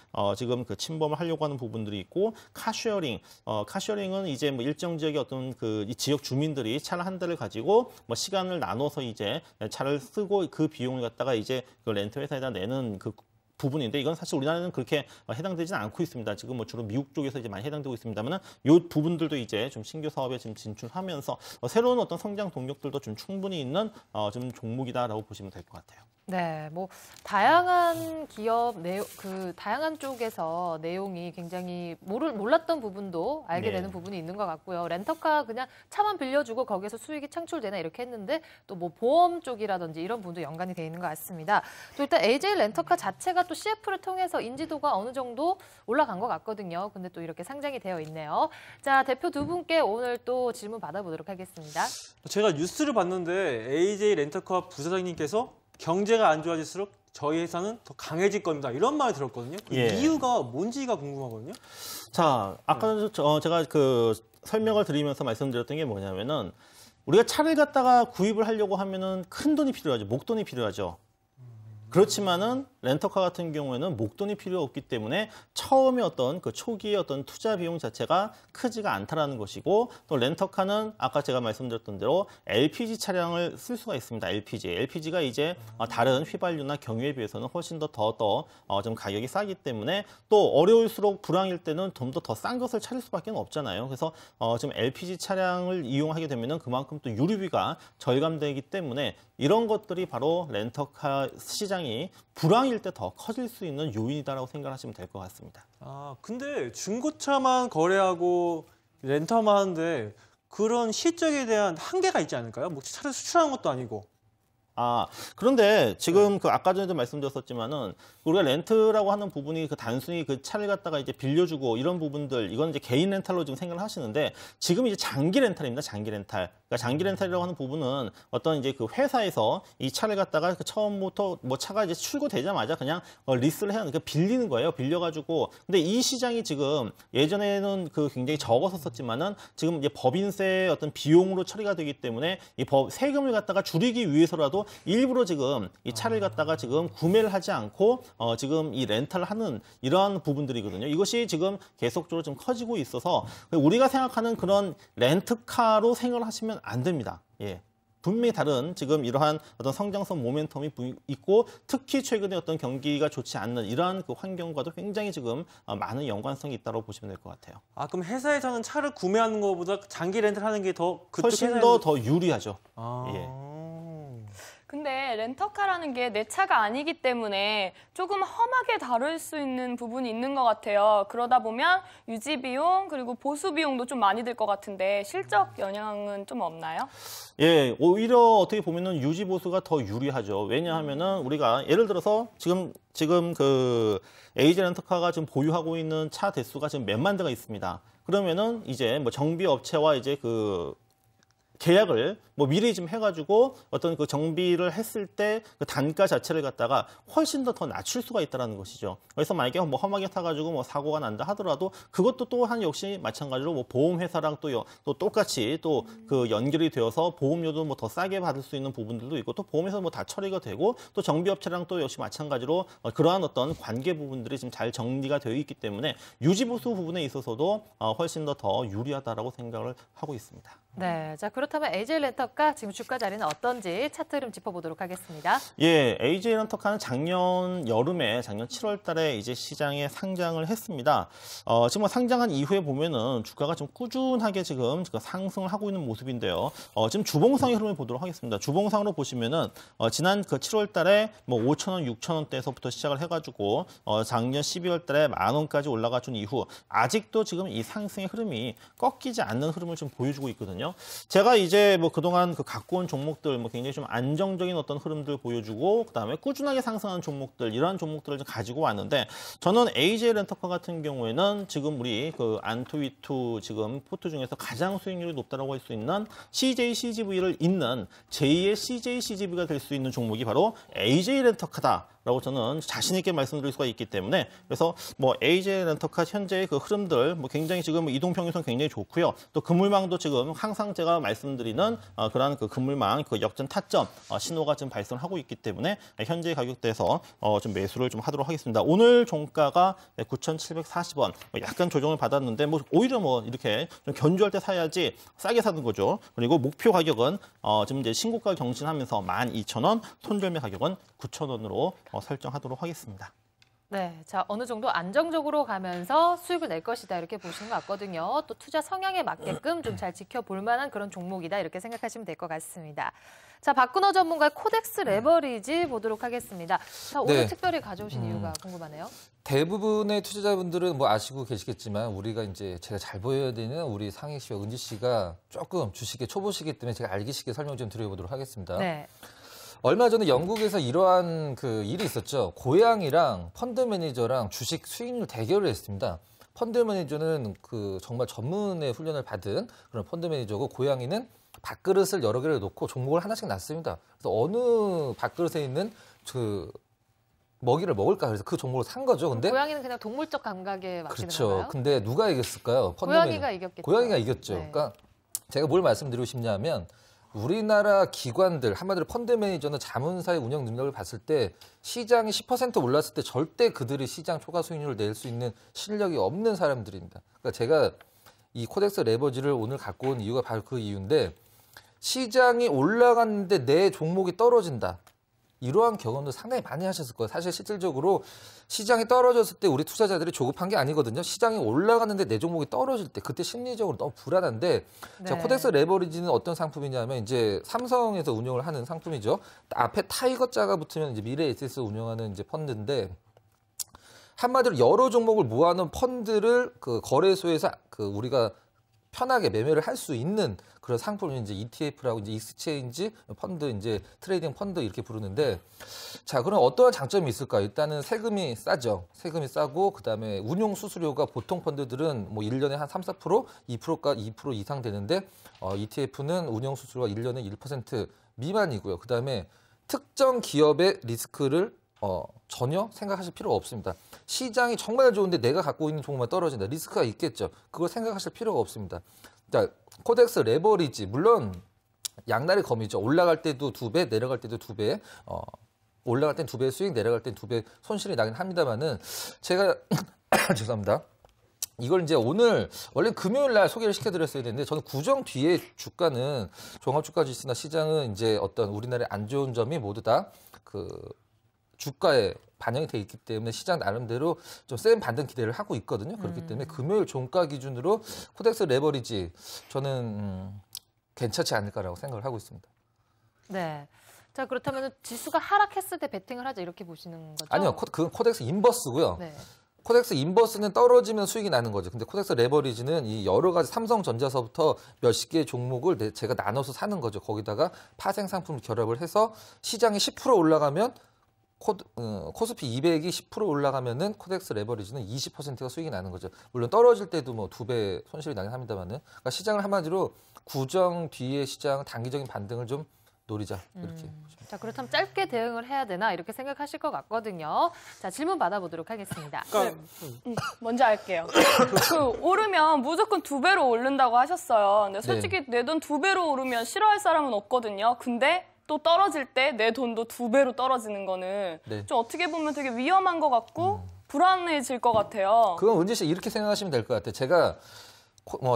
그 침범을 하려고 하는 부분들이 있고 카쉐어링은 이제 뭐 일정 지역의 어떤 그 이 지역 주민들이 차를 한 대를 가지고 뭐 시간을 나눠서 이제 차를 쓰고 그 비용을 갖다가 이제 그 렌트 회사에다 내는 그 부분인데 이건 사실 우리나라는 그렇게 해당되지는 않고 있습니다. 지금 뭐 주로 미국 쪽에서 이제 많이 해당되고 있습니다만은 이 부분들도 이제 좀 신규 사업에 지금 진출하면서 새로운 어떤 성장 동력들도 좀 충분히 있는 좀 종목이다라고 보시면 될 것 같아요. 네, 뭐 다양한 기업 다양한 쪽에서 내용이 굉장히 몰랐던 부분도 알게 되는 부분이 있는 것 같고요. 렌터카 그냥 차만 빌려주고 거기서 수익이 창출되나 이렇게 했는데 또 뭐 보험 쪽이라든지 이런 부분도 연관이 돼 있는 것 같습니다. 또 일단 AJ 렌터카 자체가 또 CF를 통해서 인지도가 어느 정도 올라간 것 같거든요. 근데 또 이렇게 상장이 되어 있네요. 자, 대표 두 분께 오늘 또 질문 받아보도록 하겠습니다. 제가 뉴스를 봤는데 AJ 렌터카 부사장님께서 경제가 안 좋아질수록 저희 회사는 더 강해질 겁니다. 이런 말을 들었거든요. 그 이유가 뭔지가 궁금하거든요. 자, 아까 제가 그 설명을 드리면서 말씀드렸던 게 뭐냐면은 우리가 차를 갖다가 구입을 하려고 하면은 큰 돈이 필요하죠. 목돈이 필요하죠. 그렇지만은 렌터카 같은 경우에는 목돈이 필요 없기 때문에 처음에 어떤 그 초기의 어떤 투자 비용 자체가 크지가 않다라는 것이고 또 렌터카는 아까 제가 말씀드렸던 대로 LPG 차량을 쓸 수가 있습니다. LPG가 이제 다른 휘발유나 경유에 비해서는 훨씬 더 좀 가격이 싸기 때문에 또 어려울수록 불황일 때는 좀 더 싼 것을 찾을 수밖에 없잖아요. 그래서 지금 LPG 차량을 이용하게 되면은 그만큼 또 유류비가 절감되기 때문에 이런 것들이 바로 렌터카 시장이 불황일 때 더 커질 수 있는 요인이다라고 생각하시면 될 것 같습니다. 아, 근데 중고차만 거래하고 렌터만 하는데 그런 실적에 대한 한계가 있지 않을까요? 뭐 차를 수출하는 것도 아니고. 그런데 지금 그 아까 전에도 말씀드렸었지만은 우리가 렌트라고 하는 부분이 그 단순히 그 차를 갖다가 이제 빌려주고 이런 부분들 이건 이제 개인 렌탈로 지금 생각을 하시는데 지금 이제 장기 렌탈입니다. 장기 렌탈. 그러니까 장기 렌탈이라고 하는 부분은 어떤 이제 그 회사에서 이 차를 갖다가 그 처음부터 뭐 차가 이제 출고되자마자 그냥 리스를 해야 그러니까 빌리는 거예요. 빌려가지고. 근데 이 시장이 지금 예전에는 그 굉장히 적었었지만은 지금 이제 법인세 어떤 비용으로 처리가 되기 때문에 이 세금을 갖다가 줄이기 위해서라도 일부러 지금 이 차를 갖다가 지금 구매를 하지 않고 지금 이 렌탈을 하는 이러한 부분들이거든요. 이것이 지금 계속적으로 좀 커지고 있어서 우리가 생각하는 그런 렌트카로 생각을 하시면 안 됩니다. 예. 분명히 다른 지금 이러한 어떤 성장성 모멘텀이 있고 특히 최근에 어떤 경기가 좋지 않는 이러한 그 환경과도 굉장히 지금 많은 연관성이 있다고 보시면 될 것 같아요. 아, 그럼 회사에서는 차를 구매하는 것보다 장기 렌트를 하는 게 더 훨씬 더 유리하죠. 예. 근데 렌터카라는 게 내 차가 아니기 때문에 조금 험하게 다룰 수 있는 부분이 있는 것 같아요. 그러다 보면 유지 비용 그리고 보수 비용도 좀 많이 들 것 같은데 실적 영향은 좀 없나요? 예, 오히려 어떻게 보면은 유지 보수가 더 유리하죠. 왜냐하면은 우리가 예를 들어서 지금 그 AJ 렌터카가 지금 보유하고 있는 차 대수가 지금 몇만 대가 있습니다. 그러면은 이제 뭐 정비 업체와 이제 그 계약을 뭐 미리 좀 해가지고 어떤 그 정비를 했을 때 그 단가 자체를 갖다가 훨씬 더 낮출 수가 있다는 것이죠. 그래서 만약에 뭐 험하게 타가지고 뭐 사고가 난다 하더라도 그것도 또한 역시 마찬가지로 뭐 보험회사랑 또 똑같이 또 그 연결이 되어서 보험료도 뭐 더 싸게 받을 수 있는 부분들도 있고 또 보험에서 뭐 다 처리가 되고 또 정비업체랑 또 역시 마찬가지로 그러한 어떤 관계 부분들이 지금 잘 정리가 되어 있기 때문에 유지보수 부분에 있어서도 훨씬 더 유리하다라고 생각을 하고 있습니다. 네, 자 그렇다면 AJ 렌터카 지금 주가 자리는 어떤지 차트 흐름 짚어보도록 하겠습니다. 예, AJ 렌터카는 작년 여름에 작년 7월달에 이제 시장에 상장을 했습니다. 지금 뭐 상장한 이후에 보면은 주가가 좀 꾸준하게 지금 상승을 하고 있는 모습인데요. 지금 주봉상의 흐름을 보도록 하겠습니다. 주봉상으로 보시면은 지난 그 7월달에 뭐 5,000원, 6,000원대에서부터 시작을 해가지고 작년 12월달에 10,000원까지 올라가 준 이후 아직도 지금 이 상승의 흐름이 꺾이지 않는 흐름을 좀 보여주고 있거든요. 제가 이제 뭐 그동안 그 갖고 온 종목들 뭐 굉장히 좀 안정적인 어떤 흐름들 보여주고 그다음에 꾸준하게 상승하는 종목들 이러한 종목들을 좀 가지고 왔는데 저는 AJ 렌터카 같은 경우에는 지금 우리 그 안토위투 지금 포트 중에서 가장 수익률이 높다라고 할 수 있는 CJ CGV를 잇는 제2의 CJ CGV가 될 수 있는 종목이 바로 AJ 렌터카다. 라고 저는 자신 있게 말씀드릴 수가 있기 때문에 그래서 뭐 AJ 렌터카 현재의 그 흐름들 뭐 굉장히 지금 이동평균선 굉장히 좋고요. 또 그물망도 지금 항상 제가 말씀드리는 그러한 그 그물망 그 역전 타점 신호가 지금 발생하고 있기 때문에 현재 가격대에서 좀 매수를 좀 하도록 하겠습니다. 오늘 종가가 9,740원 약간 조정을 받았는데 뭐 오히려 뭐 이렇게 좀 견주할 때 사야지 싸게 사는 거죠. 그리고 목표 가격은 지금 이제 신고가 경신하면서 12,000원, 손절매 가격은 9,000원으로 설정하도록 하겠습니다. 네, 자 어느 정도 안정적으로 가면서 수익을 낼 것이다 이렇게 보시는 것 같거든요. 또 투자 성향에 맞게끔 좀 잘 지켜볼 만한 그런 종목이다 이렇게 생각하시면 될 것 같습니다. 자 박근호 전문가의 코덱스 레버리지 보도록 하겠습니다. 자 오늘 특별히 가져오신 이유가 궁금하네요. 대부분의 투자자분들은 뭐 아시고 계시겠지만 우리가 이제 제가 잘 보여야 되는 우리 상희 씨와 은지 씨가 조금 주식의 초보시기 때문에 제가 알기 쉽게 설명 좀 드려보도록 하겠습니다. 네. 얼마 전에 영국에서 이러한 그 일이 있었죠. 고양이랑 펀드 매니저랑 주식 수익률 대결을 했습니다. 펀드 매니저는 그 정말 전문의 훈련을 받은 그런 펀드 매니저고 고양이는 밥그릇을 여러 개를 놓고 종목을 하나씩 놨습니다. 그래서 어느 밥그릇에 있는 그 먹이를 먹을까 그래서 그 종목을 산 거죠. 근데 고양이는 그냥 동물적 감각에 맡기는 그렇죠. 건가요? 근데 누가 이겼을까요? 고양이가 이겼겠죠. 고양이가 이겼죠. 네. 그러니까 제가 뭘 말씀드리고 싶냐면 우리나라 기관들, 한마디로 펀드 매니저는 자문사의 운영 능력을 봤을 때 시장이 10% 올랐을 때 절대 그들이 시장 초과 수익률을 낼 수 있는 실력이 없는 사람들입니다. 그러니까 제가 이 코덱스 레버지를 오늘 갖고 온 이유가 바로 그 이유인데 시장이 올라갔는데 내 종목이 떨어진다. 이러한 경험도 상당히 많이 하셨을 거예요. 사실 실질적으로 시장이 떨어졌을 때 우리 투자자들이 조급한 게 아니거든요. 시장이 올라갔는데 내 종목이 떨어질 때 그때 심리적으로 너무 불안한데 네. 자, 코덱스 레버리지는 어떤 상품이냐면 이제 삼성에서 운영을 하는 상품이죠. 앞에 타이거 자가 붙으면 이제 미래 에셋을 운영하는 이제 펀드인데 한마디로 여러 종목을 모아놓은 펀드를 그 거래소에서 그 우리가 편하게 매매를 할 수 있는 그런 상품을 이제 ETF라고 이제 익스체인지 펀드 이제 트레이딩 펀드 이렇게 부르는데 자, 그럼 어떠한 장점이 있을까? 일단은 세금이 싸죠. 세금이 싸고 그다음에 운용 수수료가 보통 펀드들은 뭐 1년에 한 3, 4%, 2% 이상 되는데 ETF는 운용 수수료가 1년에 1% 미만이고요. 그다음에 특정 기업의 리스크를 전혀 생각하실 필요가 없습니다. 시장이 정말 좋은데 내가 갖고 있는 종목만 떨어진다. 리스크가 있겠죠. 그걸 생각하실 필요가 없습니다. 자, 코덱스 레버리지 물론 양날의 검이죠. 올라갈 때도 2배, 내려갈 때도 2배. 올라갈 땐 2배 수익, 내려갈 땐 2배 손실이 나긴 합니다만은 제가 죄송합니다. 이걸 이제 오늘 원래 금요일 날 소개를 시켜드렸어야 되는데 저는 구정 뒤에 주가는 종합주가지수나 시장은 이제 어떤 우리나라의 안 좋은 점이 모두 다 그 주가에 반영이 돼 있기 때문에 시장 나름대로 좀 센 반등 기대를 하고 있거든요. 그렇기 때문에 금요일 종가 기준으로 코덱스 레버리지 저는 괜찮지 않을까라고 생각을 하고 있습니다. 네. 자, 그렇다면 지수가 하락했을 때 베팅을 하자 이렇게 보시는 거죠? 아니요. 그건 코덱스 인버스고요. 네. 코덱스 인버스는 떨어지면 수익이 나는 거죠. 근데 코덱스 레버리지는 이 여러 가지 삼성전자서부터 몇십 개의 종목을 제가 나눠서 사는 거죠. 거기다가 파생 상품을 결합을 해서 시장이 10% 올라가면 코스피 200이 10% 올라가면은 코덱스 레버리지는 20%가 수익이 나는 거죠. 물론 떨어질 때도 뭐 2배 손실이 나긴 합니다만은. 그러니까 시장을 한마디로 구정 뒤에 시장 단기적인 반등을 좀 노리자 이렇게. 자, 그렇다면 짧게 대응을 해야 되나 이렇게 생각하실 것 같거든요. 자, 질문 받아보도록 하겠습니다. 먼저 할게요. 오르면 무조건 2배로 오른다고 하셨어요. 근데 솔직히 내 돈 2배로 오르면 싫어할 사람은 없거든요. 근데 또 떨어질 때 내 돈도 2배로 떨어지는 거는 좀 어떻게 보면 되게 위험한 것 같고 불안해질 것 같아요. 그건 은지 씨 이렇게 생각하시면 될 것 같아요. 제가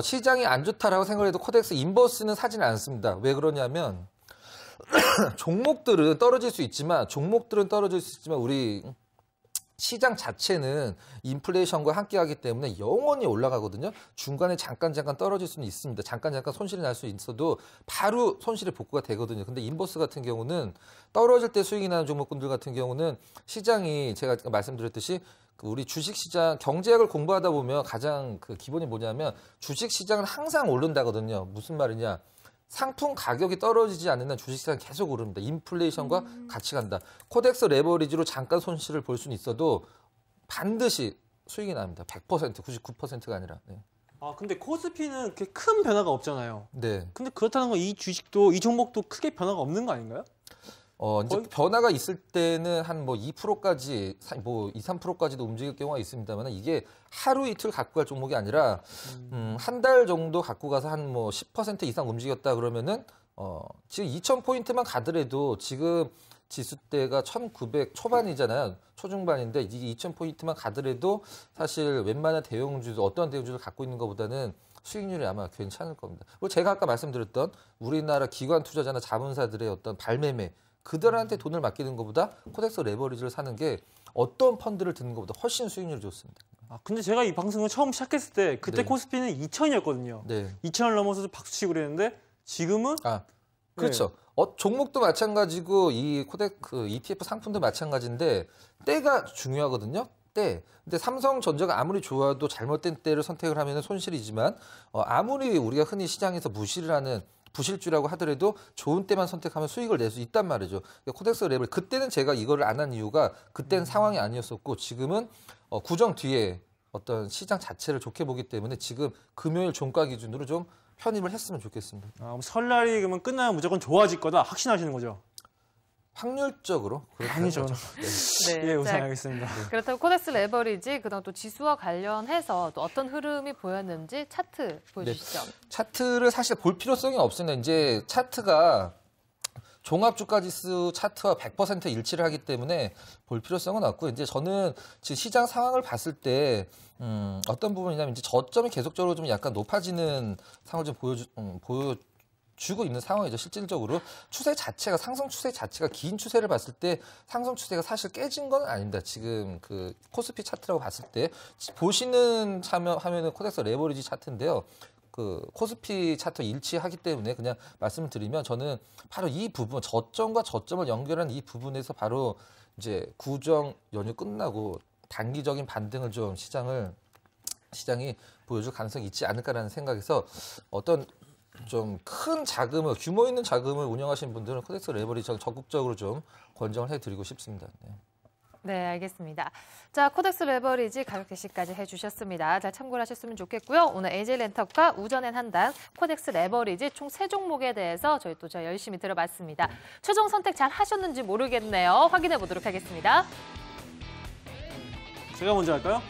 시장이 안 좋다라고 생각해도 코덱스 인버스는 사지는 않습니다. 왜 그러냐면 종목들은 떨어질 수 있지만 우리 시장 자체는 인플레이션과 함께하기 때문에 영원히 올라가거든요. 중간에 잠깐 떨어질 수는 있습니다. 잠깐 손실이 날 수 있어도 바로 손실이 복구가 되거든요. 근데 인버스 같은 경우는 떨어질 때 수익이 나는 종목군들 같은 경우는 시장이 제가 말씀드렸듯이 우리 주식시장 경제학을 공부하다 보면 가장 그 기본이 뭐냐면 주식시장은 항상 오른다거든요. 무슨 말이냐. 상품 가격이 떨어지지 않는 한 주식시장은 계속 오릅니다. 인플레이션과 같이 간다. 코덱스 레버리지로 잠깐 손실을 볼 수는 있어도 반드시 수익이 납니다. 100%, 99%가 아니라. 네. 아, 근데 코스피는 그렇게 큰 변화가 없잖아요. 네. 근데 그렇다는 건 이 주식도, 이 종목도 크게 변화가 없는 거 아닌가요? 이제 변화가 있을 때는 한 뭐 2%까지, 뭐 2, 3%까지도 움직일 경우가 있습니다만 이게 하루 이틀 갖고 갈 종목이 아니라 한 달 정도 갖고 가서 한 뭐 10% 이상 움직였다 그러면은 지금 2,000포인트만 가더라도 지금 지수대가 1,900 초반이잖아요. 초중반인데 이게 2,000포인트만 가더라도 사실 웬만한 대형주도 어떤 대형주를 갖고 있는 것보다는 수익률이 아마 괜찮을 겁니다. 그리고 제가 아까 말씀드렸던 우리나라 기관 투자자나 자문사들의 어떤 발매매 그들한테 돈을 맡기는 것보다 코덱스 레버리지를 사는 게 어떤 펀드를 드는 것보다 훨씬 수익률이 좋습니다. 아, 근데 제가 이 방송을 처음 시작했을 때 그때 코스피는 2,000이었거든요. 2,000을 넘어서서 박수치고 그랬는데 지금은 그렇죠. 종목도 마찬가지고 이 ETF 상품도 마찬가지인데 때가 중요하거든요. 때. 근데 삼성전자가 아무리 좋아도 잘못된 때를 선택을 하면 손실이지만 아무리 우리가 흔히 시장에서 무시를 하는 부실주라고 하더라도 좋은 때만 선택하면 수익을 낼 수 있단 말이죠. 코덱스 레벨 그때는 제가 이거를 안 한 이유가 그때는 상황이 아니었었고 지금은 구정 뒤에 어떤 시장 자체를 좋게 보기 때문에 지금 금요일 종가 기준으로 좀 편입을 했으면 좋겠습니다. 설날이 그러면 끝나면 무조건 좋아질 거다 확신하시는 거죠? 확률적으로 아니죠. 네, 예, 우선 알겠습니다. 그렇다면 코덱스 레버리지 그다음 또 지수와 관련해서 또 어떤 흐름이 보였는지 차트 보여주시죠. 차트를 사실 볼 필요성이 없습니다. 이제 차트가 종합주가지수 차트와 100% 일치를 하기 때문에 볼 필요성은 없고 이제 저는 지금 시장 상황을 봤을 때 어떤 부분이냐면 이제 저점이 계속적으로 좀 약간 높아지는 상황을 좀 보여주고 있는 상황이죠. 실질적으로 추세 자체가 상승 추세 자체가 긴 추세를 봤을 때 상승 추세가 사실 깨진 건 아닙니다. 지금 그 코스피 차트라고 봤을 때 보시는 화면은 코덱스 레버리지 차트인데요. 그 코스피 차트 일치하기 때문에 그냥 말씀을 드리면 저는 바로 이 부분 저점과 저점을 연결한 이 부분에서 바로 이제 구정 연휴 끝나고 단기적인 반등을 좀 시장이 보여줄 가능성이 있지 않을까라는 생각에서 어떤 좀 큰 자금을 규모 있는 자금을 운영하시는 분들은 코덱스 레버리지 적극적으로 좀 권장을 해드리고 싶습니다. 네, 알겠습니다. 자, 코덱스 레버리지 가격 제시까지 해주셨습니다. 잘 참고를 하셨으면 좋겠고요. 오늘 AJ렌터카 우전엔 한단 코덱스 레버리지 총 3종목에 대해서 저희 또 열심히 들어봤습니다. 최종 선택 잘 하셨는지 모르겠네요. 확인해 보도록 하겠습니다. 제가 먼저 할까요?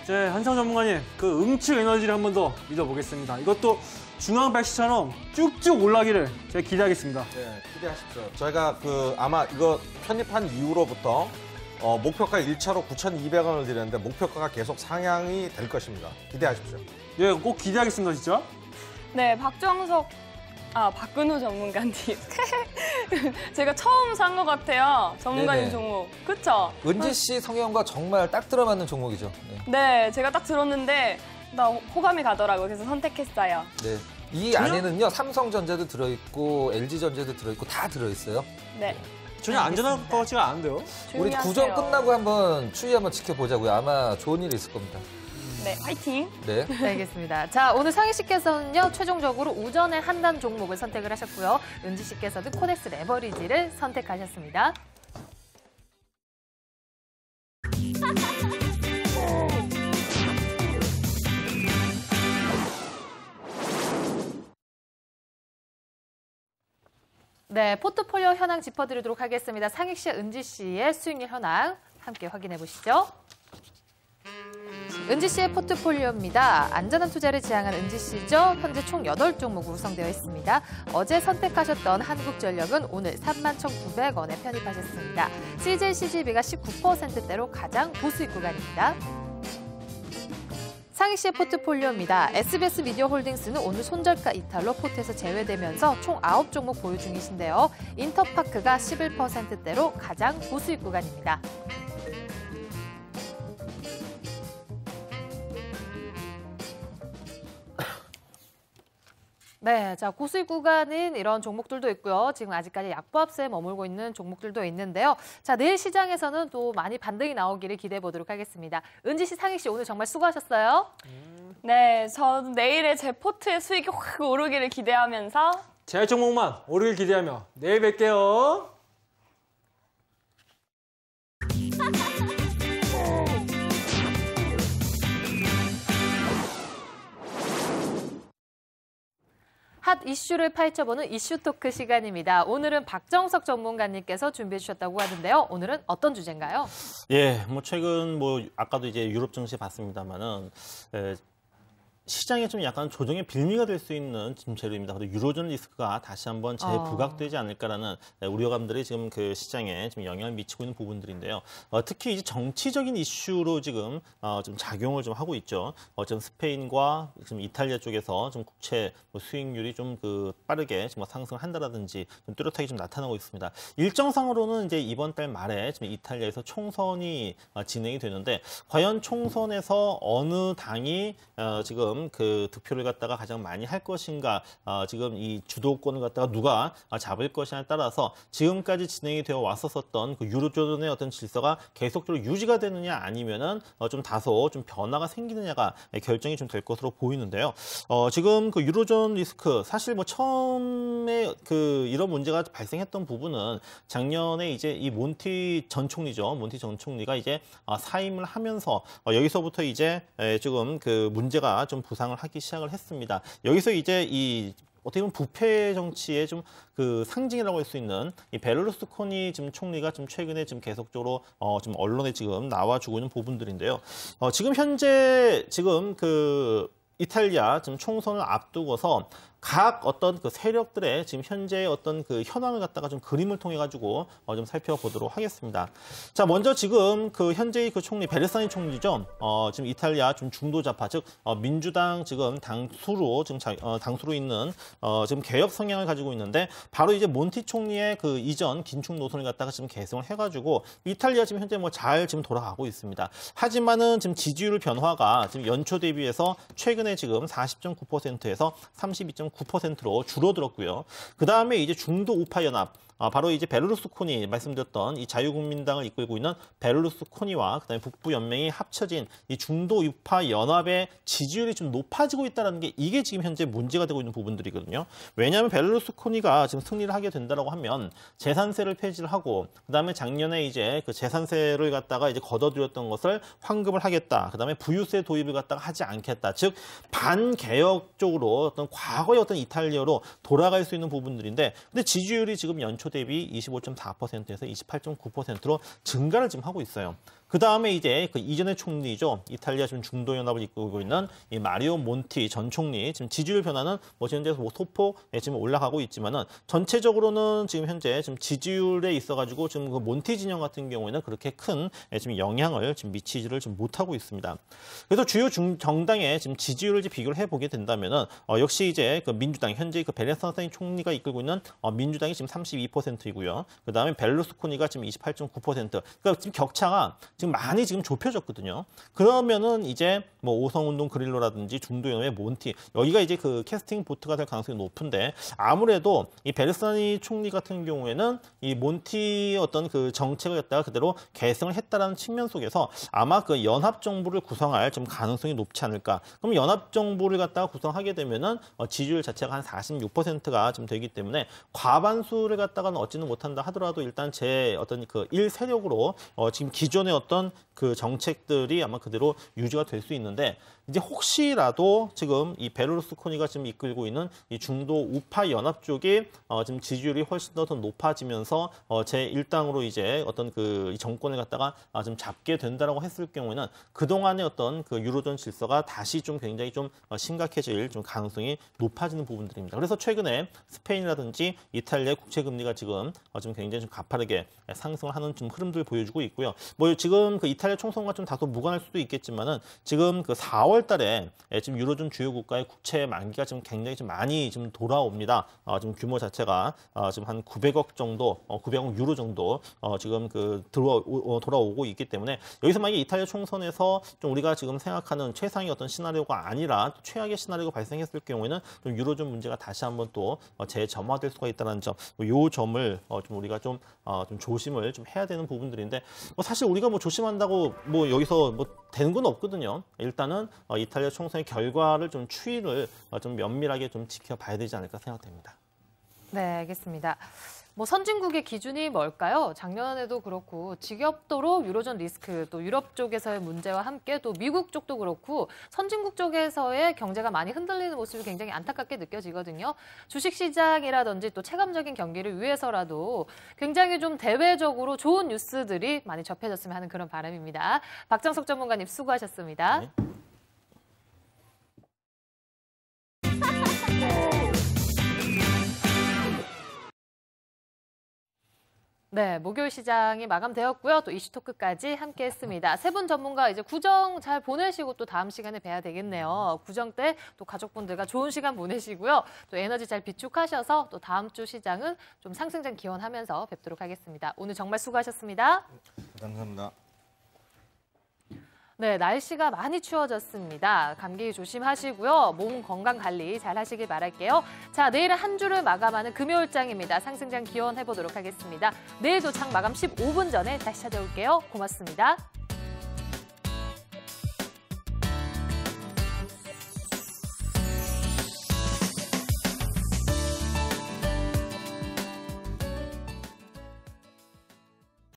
한상 전문가님, 그 응축 에너지를 한 번 더 믿어보겠습니다. 이것도 중앙발시처럼 쭉쭉 올라가기를 제가 기대하겠습니다. 네, 기대하십시오. 저희가 아마 이거 편입한 이후로부터 목표가 1차로 9,200원을 드렸는데 목표가가 계속 상향이 될 것입니다. 기대하십시오. 예, 꼭 기대하겠습니다, 진짜. 네, 박근우 전문가님. 제가 처음 산 것 같아요. 전문가님 네네. 종목. 그쵸? 은지 씨 성향과 정말 딱 들어맞는 종목이죠. 네, 제가 딱 들었는데 나 호감이 가더라고요. 그래서 선택했어요. 네. 이 안에는요, 삼성전자도 들어있고, LG전자도 들어있고, 다 들어있어요. 네. 전혀 안전할 것 같지가 않은데요? 우리 구정 끝나고 한번 추이 한번 지켜보자고요. 아마 좋은 일이 있을 겁니다. 네, 화이팅! 네. 네, 알겠습니다. 자, 오늘 상희 씨께서는요, 최종적으로 우전의 한단 종목을 선택을 하셨고요. 은지 씨께서도 코덱스 레버리지를 선택하셨습니다. 네, 포트폴리오 현황 짚어드리도록 하겠습니다. 상희 씨와 은지 씨의 수익률 현황 함께 확인해 보시죠. 은지 씨의 포트폴리오입니다. 안전한 투자를 지향한 은지 씨죠. 현재 총 8종목으로 구성되어 있습니다. 어제 선택하셨던 한국전력은 오늘 31,900원에 편입하셨습니다. CJ, CGV가 19%대로 가장 고수익 구간입니다. 상희 씨의 포트폴리오입니다. SBS 미디어홀딩스는 오늘 손절가 이탈로 포트에서 제외되면서 총 9종목 보유 중이신데요. 인터파크가 11%대로 가장 고수익 구간입니다. 네, 자 고수익 구간인 이런 종목들도 있고요. 지금 아직까지 약보합세에 머물고 있는 종목들도 있는데요. 자 내일 시장에서는 또 많이 반등이 나오기를 기대해 보도록 하겠습니다. 은지 씨, 상희 씨 오늘 정말 수고하셨어요. 네, 저도 내일의 제 포트의 수익이 확 오르기를 기대하면서 제 종목만 오르길 기대하며 내일 뵐게요. 핫 이슈를 파헤쳐보는 이슈 토크 시간입니다. 오늘은 박정석 전문가님께서 준비해 주셨다고 하는데요. 오늘은 어떤 주제인가요? 예, 뭐 최근 아까도 이제 유럽 증시 봤습니다만은 시장에 좀 약간 조정의 빌미가 될 수 있는 지금 재료입니다. 그리고 유로존 리스크가 다시 한번 재부각되지 않을까라는 우려감들이 지금 그 시장에 좀 영향을 미치고 있는 부분들인데요. 특히 이제 정치적인 이슈로 지금 좀 작용을 좀 하고 있죠. 지금 스페인과 지금 이탈리아 쪽에서 좀 국채 수익률이 좀 빠르게 지금 상승한다라든지 좀 뚜렷하게 좀 나타나고 있습니다. 일정상으로는 이제 이번 달 말에 지금 이탈리아에서 총선이 진행이 되는데 과연 총선에서 어느 당이 지금 그 득표를 갖다가 가장 많이 할 것인가, 지금 이 주도권을 갖다가 누가 잡을 것이냐에 따라서 지금까지 진행이 되어 왔었던 그 유로존의 어떤 질서가 계속적으로 유지가 되느냐 아니면은 좀 다소 좀 변화가 생기느냐가 결정이 좀 될 것으로 보이는데요. 지금 그 유로존 리스크 사실 처음에 이런 문제가 발생했던 부분은 작년에 이제 이 몬티 전 총리죠. 몬티 전 총리가 이제 사임을 하면서 여기서부터 이제 지금 그 문제가 좀 부상을 하기 시작을 했습니다. 여기서 이제 이 어떻게 보면 부패 정치의 좀 그 상징이라고 할 수 있는 이 베를루스코니 지금 총리가 좀 최근에 지금 계속적으로 좀 언론에 지금 나와주고 있는 부분들인데요. 지금 현재 지금 이탈리아 지금 총선을 앞두고서 각 어떤 그 세력들의 지금 현재의 어떤 그 현황을 갖다가 좀 그림을 통해 가지고 좀 살펴보도록 하겠습니다. 자, 먼저 지금 현재의 총리 베르사니 총리죠. 지금 이탈리아 좀 중도 좌파 즉 민주당 지금 당수로 있는 지금 개혁 성향을 가지고 있는데 바로 이제 몬티 총리의 이전 긴축 노선을 갖다가 지금 개성을 해가지고 이탈리아 지금 현재 잘 지금 돌아가고 있습니다. 하지만은 지금 지지율 변화가 지금 연초 대비해서 최근에 지금 40.9%에서 32.9%로 줄어들었고요. 그 다음에 이제 중도 우파 연합, 바로 이제 베를루스코니 말씀드렸던 이 자유국민당을 이끌고 있는 베를루스코니와 그다음에 북부 연맹이 합쳐진 이 중도 우파 연합의 지지율이 좀 높아지고 있다는 게 이게 지금 현재 문제가 되고 있는 부분들이거든요. 왜냐하면 베를루스코니가 지금 승리를 하게 된다라고 하면 재산세를 폐지를 하고 그다음에 작년에 이제 그 재산세를 갖다가 이제 걷어들였던 것을 환급을 하겠다. 그다음에 부유세 도입을 갖다가 하지 않겠다. 즉 반개혁 쪽으로 어떤 과거의 어떤 이탈리아로 돌아갈 수 있는 부분들인데 근데 지지율이 지금 연초 대비 25.4%에서 28.9%로 증가를 지금 하고 있어요. 그 다음에 이제 그 이전의 총리죠. 이탈리아 지금 중도연합을 이끌고 있는 이 마리오 몬티 전 총리 지금 지지율 변화는 뭐 현재 뭐 소폭 지금 올라가고 있지만은 전체적으로는 지금 현재 지금 지지율에 있어가지고 지금 그 몬티 진영 같은 경우에는 그렇게 큰 지금 영향을 지금 미치지를 지금 못하고 있습니다. 그래서 주요 정당의 지금 지지율을 비교를 해보게 된다면은 역시 이제 그 민주당 현재 그 베르나스코니 총리가 이끌고 있는 민주당이 지금 32%이고요. 그 다음에 벨루스코니가 지금 28.9%. 그러니까 지금 격차가 지금 많이 지금 좁혀졌거든요. 그러면은 이제 뭐 오성운동 그릴로라든지 중도연합의 몬티 여기가 이제 그 캐스팅 보트가 될 가능성이 높은데 아무래도 이 베르사니 총리 같은 경우에는 이 몬티 어떤 그 정책을 갖다가 그대로 계승을 했다라는 측면 속에서 아마 그 연합 정부를 구성할 좀 가능성이 높지 않을까. 그럼 연합 정부를 갖다가 구성하게 되면은 지지율 자체가 한 46%가 좀 되기 때문에 과반수를 갖다가는 얻지는 못한다 하더라도 일단 제 어떤 그 1세력으로 지금 기존의 어떤 그 정책들이 아마 그대로 유지가 될 수 있는데 이제 혹시라도 지금 이 베르루스코니가 지금 이끌고 있는 이 중도 우파 연합 쪽이 지금 지지율이 훨씬 더 높아지면서 제 1당으로 이제 어떤 그 이 정권을 갖다가 좀 잡게 된다라고 했을 경우에는 그동안의 어떤 그 유로존 질서가 다시 좀 굉장히 좀 심각해질 좀 가능성이 높아지는 부분들입니다. 그래서 최근에 스페인이라든지 이탈리아의 국채 금리가 지금 굉장히 좀 가파르게 상승을 하는 좀 흐름들을 보여주고 있고요. 뭐 지금 그 이탈리아 총선과 좀 다소 무관할 수도 있겠지만은 지금 그 4월 달에 지금 유로존 주요 국가의 국채 만기가 지금 굉장히 좀 많이 좀 돌아옵니다. 지금 규모 자체가 지금 한 900억 정도, 900억 유로 정도 지금 그 돌아오고 있기 때문에 여기서 만약에 이탈리아 총선에서 좀 우리가 지금 생각하는 최상의 어떤 시나리오가 아니라 최악의 시나리오가 발생했을 경우에는 좀 유로존 문제가 다시 한번 또 재점화될 수가 있다는 점, 이 점을 좀 우리가 좀 조심을 좀 해야 되는 부분들인데 사실 우리가 뭐 조심한다고 뭐 여기서 뭐 되는 건 없거든요. 일단은 이탈리아 총선의 결과를 좀 추이를 좀 면밀하게 좀 지켜봐야 되지 않을까 생각됩니다. 네, 알겠습니다. 뭐 선진국의 기준이 뭘까요? 작년에도 그렇고 지겹도록 유로존 리스크, 또 유럽 쪽에서의 문제와 함께 또 미국 쪽도 그렇고 선진국 쪽에서의 경제가 많이 흔들리는 모습이 굉장히 안타깝게 느껴지거든요. 주식시장이라든지 또 체감적인 경기를 위해서라도 굉장히 좀 대외적으로 좋은 뉴스들이 많이 접해졌으면 하는 그런 바람입니다. 박정석 전문가님 수고하셨습니다. 네. 네, 목요일 시장이 마감되었고요. 또 이슈 토크까지 함께했습니다. 세 분 전문가 이제 구정 잘 보내시고 또 다음 시간에 뵈야 되겠네요. 구정 때 또 가족분들과 좋은 시간 보내시고요. 또 에너지 잘 비축하셔서 또 다음 주 시장은 좀 상승장 기원하면서 뵙도록 하겠습니다. 오늘 정말 수고하셨습니다. 감사합니다. 네, 날씨가 많이 추워졌습니다. 감기 조심하시고요. 몸 건강 관리 잘 하시길 바랄게요. 자, 내일은 한 주를 마감하는 금요일장입니다. 상승장 기원해보도록 하겠습니다. 내일도 장 마감 15분 전에 다시 찾아올게요. 고맙습니다.